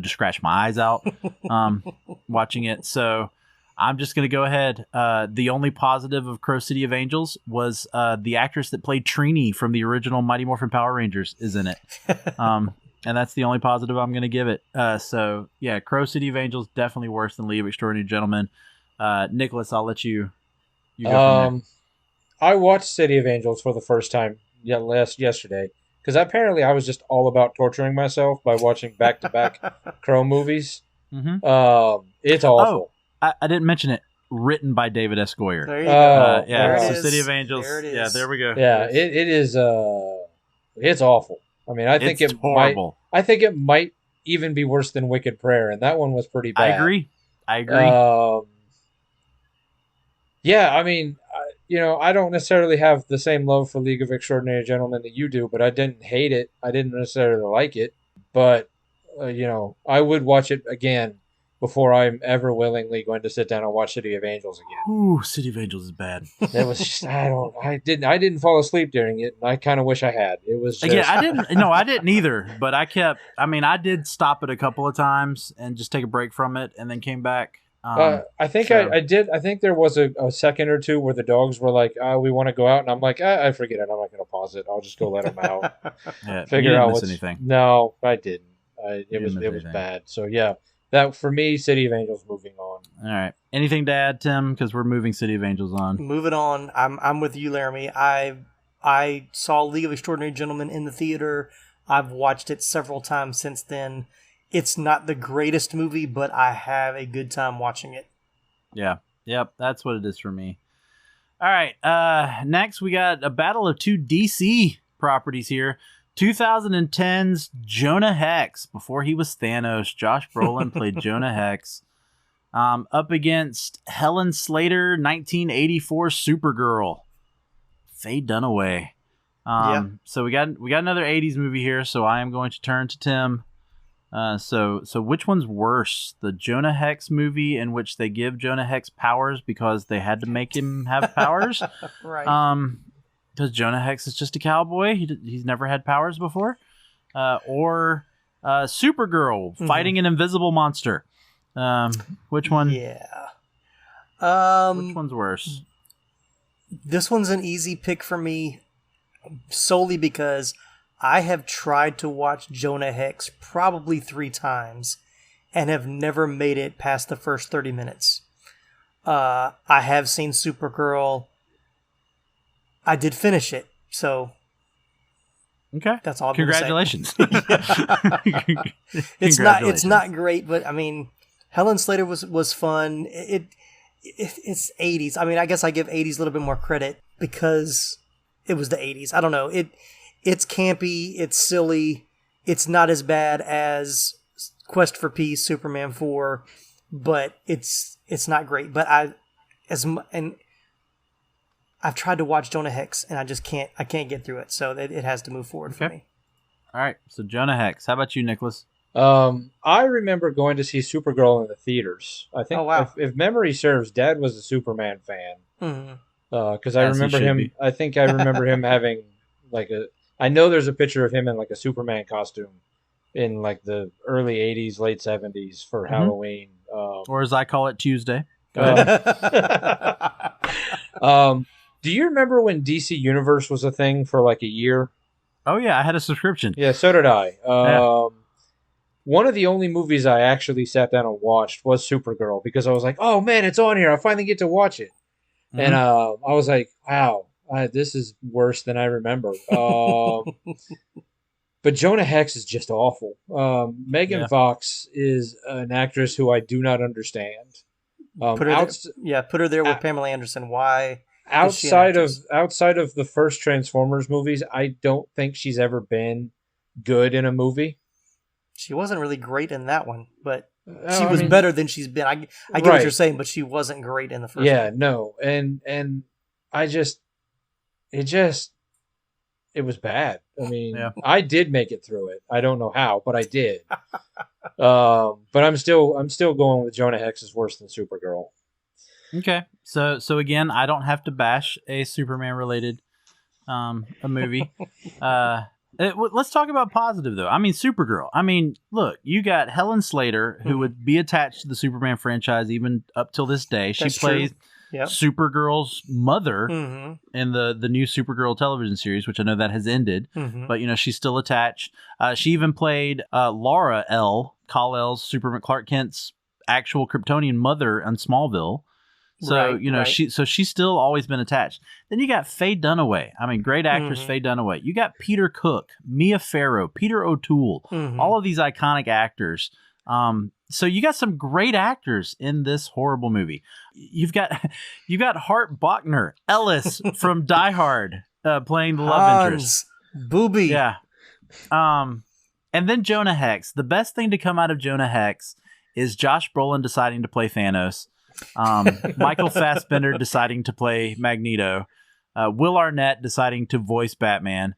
scratch my eyes out watching it. So I'm just going to go ahead. The only positive of Crow, City of Angels was the actress that played Trini from the original Mighty Morphin Power Rangers is in it. And that's the only positive I'm going to give it. So yeah, Crow, City of Angels, definitely worse than League of Extraordinary Gentlemen. Nicholas, I'll let you go from there. I watched City of Angels for the first time yesterday because apparently I was just all about torturing myself by watching back-to-back Crow movies. Mm-hmm. It's awful. Oh, I didn't mention it. Written by David S. Goyer. There you go. Yeah, so City of Angels. There it is. Yeah, there we go. Yeah, it is. It's awful. I mean, I think it's horrible. I think it might even be worse than Wicked Prayer, and that one was pretty bad. I agree. Yeah, I mean, I don't necessarily have the same love for League of Extraordinary Gentlemen that you do, but I didn't hate it. I didn't necessarily like it, but I would watch it again before I'm ever willingly going to sit down and watch City of Angels again. Ooh, City of Angels is bad. It was just, I didn't fall asleep during it, and I kind of wish I had. It was just... Yeah, I didn't either, but I did stop it a couple of times and just take a break from it and then came back. I did. I think there was a second or two where the dogs were like, we want to go out. And I'm like, I forget it. I'm not going to pause it. I'll just go let them out. Yeah, figure out what's anything. No, I didn't. It was bad. So yeah, that for me, City of Angels moving on. All right. Anything to add, Tim? Because we're moving City of Angels on. Moving on. I'm with you, Laramy. I saw League of Extraordinary Gentlemen in the theater. I've watched it several times since then. It's not the greatest movie, but I have a good time watching it. Yeah. Yep. That's what it is for me. All right. Next, we got a battle of two DC properties here. 2010's Jonah Hex. Before he was Thanos, Josh Brolin played Jonah Hex. Up against Helen Slater, 1984 Supergirl. Faye Dunaway. So we got another 80s movie here, so I am going to turn to Tim. So which one's worse? The Jonah Hex movie in which they give Jonah Hex powers because they had to make him have powers? Right. Because Jonah Hex is just a cowboy. He's never had powers before. Or Supergirl fighting an invisible monster. Which one? Yeah. Which one's worse? This one's an easy pick for me solely because I have tried to watch Jonah Hex probably 3 times and have never made it past the first 30 minutes. I have seen Supergirl. I did finish it, so okay, that's all I'm congratulations. It's not great, but I mean, Helen Slater was fun. It's 80s. I mean, I guess I give 80s a little bit more credit because it was the 80s. I don't know. It's campy. It's silly. It's not as bad as Quest for Peace, Superman 4, but it's not great. But I've tried to watch Jonah Hex and I just can't get through it. So it has to move forward for me. All right. So Jonah Hex. How about you, Nicholas? I remember going to see Supergirl in the theaters. I think, if memory serves, Dad was a Superman fan. Because I remember him. I think I remember him having I know there's a picture of him in like a Superman costume in like the early '80s, late '70s for Halloween. Or as I call it, Tuesday. Do you remember when DC Universe was a thing for like a year? Oh yeah, I had a subscription. Yeah, so did I. One of the only movies I actually sat down and watched was Supergirl because I was like, oh man, it's on here. I finally get to watch it. And I was like, wow, this is worse than I remember. But Jonah Hex is just awful. Megan Fox is an actress who I do not understand. Put her there with Pamela Anderson. Why? Outside of the first Transformers movies, I don't think she's ever been good in a movie. She wasn't really great in that one, but she was better than she's been. I get what you're saying, but she wasn't great in the first one. Yeah, no. And it was bad. I mean, I did make it through it. I don't know how, but I did. But I'm still going with Jonah Hex is worse than Supergirl. Okay. So again, I don't have to bash a Superman related a movie. Let's talk about positive, though. I mean, Supergirl. I mean, look, you got Helen Slater, who would be attached to the Superman franchise even up till this day. She plays Supergirl's mother in the new Supergirl television series, which I know that has ended. But, she's still attached. She even played Laura L., Kal-El's Superman Clark Kent's actual Kryptonian mother on Smallville. So, she's still always been attached. Then you got Faye Dunaway. I mean, great actress, Faye Dunaway. You got Peter Cook, Mia Farrow, Peter O'Toole, all of these iconic actors. So you got some great actors in this horrible movie. You got Hart Bochner, Ellis from Die Hard, playing the love interest. Booby. Yeah. And then Jonah Hex. The best thing to come out of Jonah Hex is Josh Brolin deciding to play Thanos. Michael Fassbender deciding to play Magneto, Will Arnett deciding to voice Batman,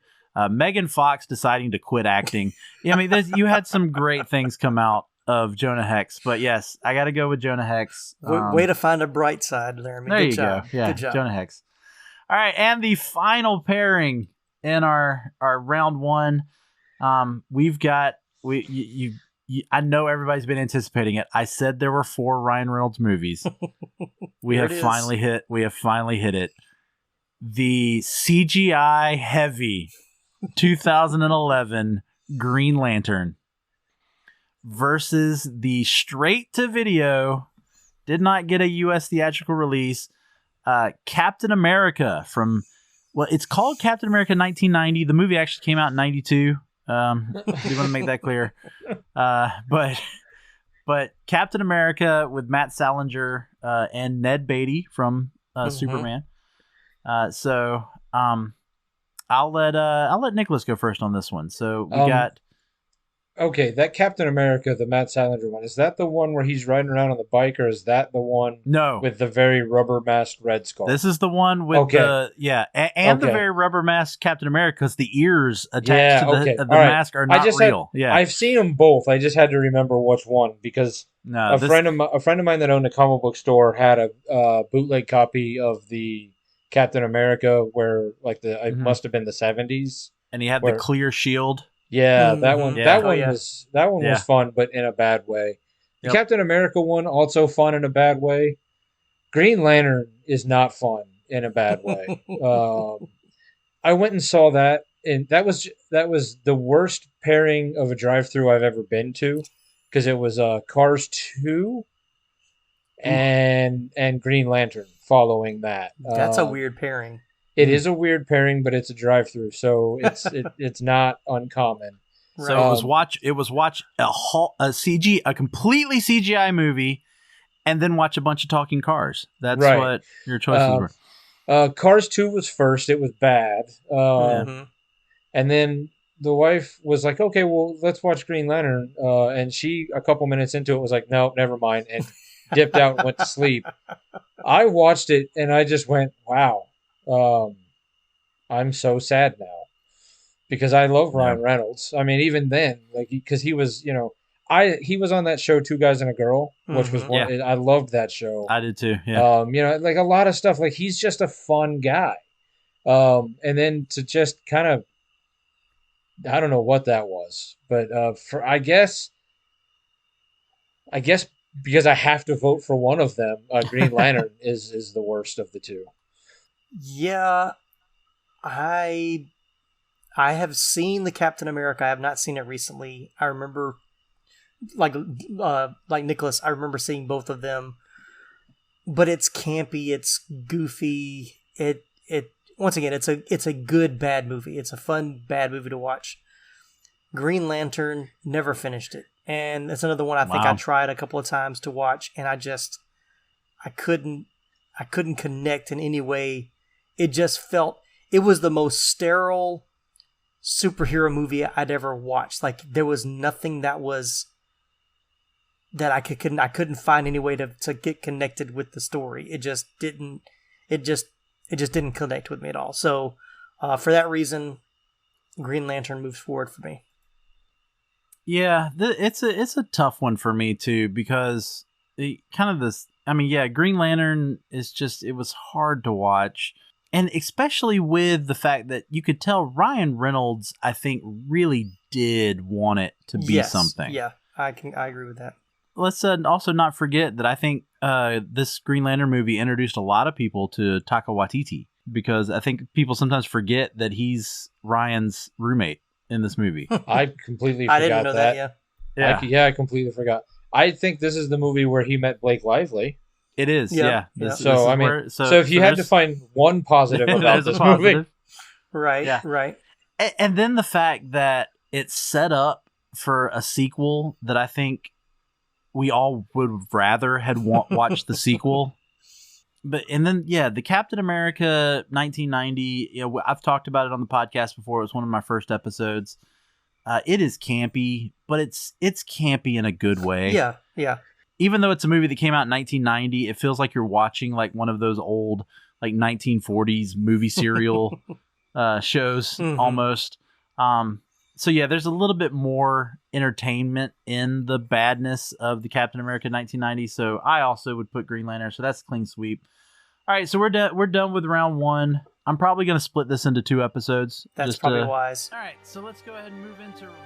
Megan Fox deciding to quit acting. I mean, you had some great things come out of Jonah Hex, but yes, I got to go with Jonah Hex. Way to find a bright side, Laramy. There Good you job. go. Yeah, Good job. Jonah Hex. All right, and the final pairing in our round one, we've got I know everybody's been anticipating it. I said there were 4 Ryan Reynolds movies. We have finally hit it. The CGI heavy 2011 Green Lantern versus the straight to video, did not get a US theatrical release, Captain America it's called Captain America 1990. The movie actually came out in 92. Do want to make that clear. But Captain America with Matt Salinger and Ned Beatty from Superman. So I'll let Nicholas go first on this one. So we got Okay, that Captain America, the Matt Salinger one, is that the one where he's riding around on the bike, or is that the one No, with the very rubber masked Red Skull? this is the one with the and the Okay. very rubber mask Captain America, because the ears attached Yeah, to okay. the All right. mask are I not just real. Yeah, I've seen them both. I just had to remember which one because no, a friend of mine that owned a comic book store had a bootleg copy of the Captain America where like it Mhm. must have been the 70s. and he had the Where clear shield. yeah, Mhm. Yeah. that Oh, one yeah. was fun, but in a bad way. The Yep. Captain America one also fun in a bad way. Green Lantern is not fun in a bad way. I went and saw that, and that was the worst pairing of a drive-through I've ever been to, because it was Cars 2 and Green Lantern following that. That's a weird pairing. It is a weird pairing, but it's a drive-through, so it's not uncommon. So Right. it was watch a completely CGI movie, and then watch a bunch of talking cars. That's Right. what your choices were. Cars 2 was first. It was bad. Mhm. And then the wife was like, okay, well, let's watch Green Lantern. And she, a couple minutes into it, was like, no, never mind, and dipped out and went to sleep. I watched it, and I just went, wow, I'm so sad now. Because I love Ryan Reynolds. I mean, even then, like, because he was, he was on that show, Two Guys and a Girl, which was one. Yeah. I loved that show. I did too. Yeah. Like a lot of stuff. Like he's just a fun guy. And then to just kind of, I don't know what that was, but I guess because I have to vote for one of them, Green Lantern is the worst of the two. Yeah, I have seen the Captain America. I have not seen it recently. I remember, like Nicholas, I remember seeing both of them. But it's campy. It's goofy. It once again, it's a good bad movie. It's a fun bad movie to watch. Green Lantern, never finished it, and it's another one I think I tried a couple of times to watch, and I couldn't connect in any way. It just felt it was the most sterile superhero movie I'd ever watched. Like there was nothing that I couldn't find any way to get connected with the story. It just didn't connect with me at all. So for that reason, Green Lantern moves forward for me. Yeah, it's a tough one for me too, because Green Lantern is just, it was hard to watch. And especially with the fact that you could tell Ryan Reynolds, I think, really did want it to be something. Yeah, I agree with that. Let's also not forget that I think this Green Lantern movie introduced a lot of people to Taika Waititi, because I think people sometimes forget that he's Ryan's roommate in this movie. I completely forgot I didn't know that. I completely forgot. I think this is the movie where he met Blake Lively. It is, yeah. So if you had to find one positive about this movie, right, yeah. Right. And then the fact that it's set up for a sequel that I think we all would rather had watched the sequel. The Captain America 1990, I've talked about it on the podcast before. It was one of my first episodes. It is campy, but it's campy in a good way. Yeah, yeah. Even though it's a movie that came out in 1990, it feels like you're watching like one of those old like 1940s movie serial shows almost. So yeah, there's a little bit more entertainment in the badness of the Captain America 1990. So I also would put Green Lantern. So that's a clean sweep. All right, so we're done with round one. I'm probably going to split this into 2 episodes. That's probably wise. All right, so let's go ahead and move into round.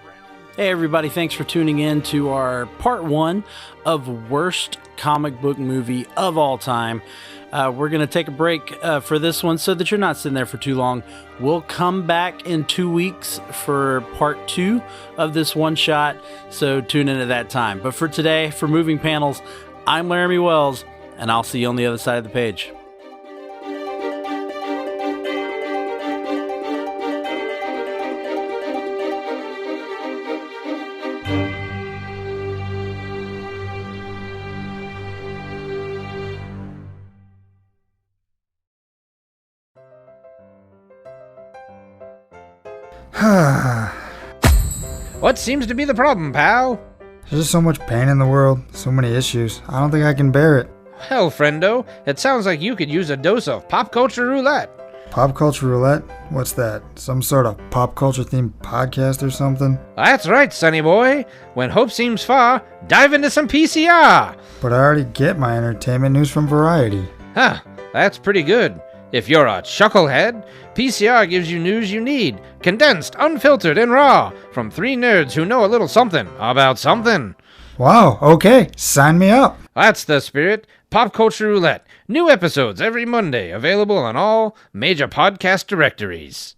Hey everybody, thanks for tuning in to our part 1 of worst comic book movie of all time. We're going to take a break for this one so that you're not sitting there for too long. We'll come back in 2 weeks for part 2 of this one shot, so tune in at that time. But for today, for Moving Panels, I'm Laramy Wells, and I'll see you on the other side of the page. What seems to be the problem, pal? There's just so much pain in the world, so many issues. I don't think I can bear it. Hell, friendo, it sounds like you could use a dose of pop culture roulette. Pop culture roulette? What's that? Some sort of pop culture themed podcast or something? That's right, sonny boy. When hope seems far, dive into some PCR. But I already get my entertainment news from Variety. Huh, that's pretty good. If you're a chucklehead, PCR gives you news you need, condensed, unfiltered, and raw, from three nerds who know a little something about something. Wow, okay, sign me up. That's the spirit. Pop Culture Roulette. New episodes every Monday, available on all major podcast directories.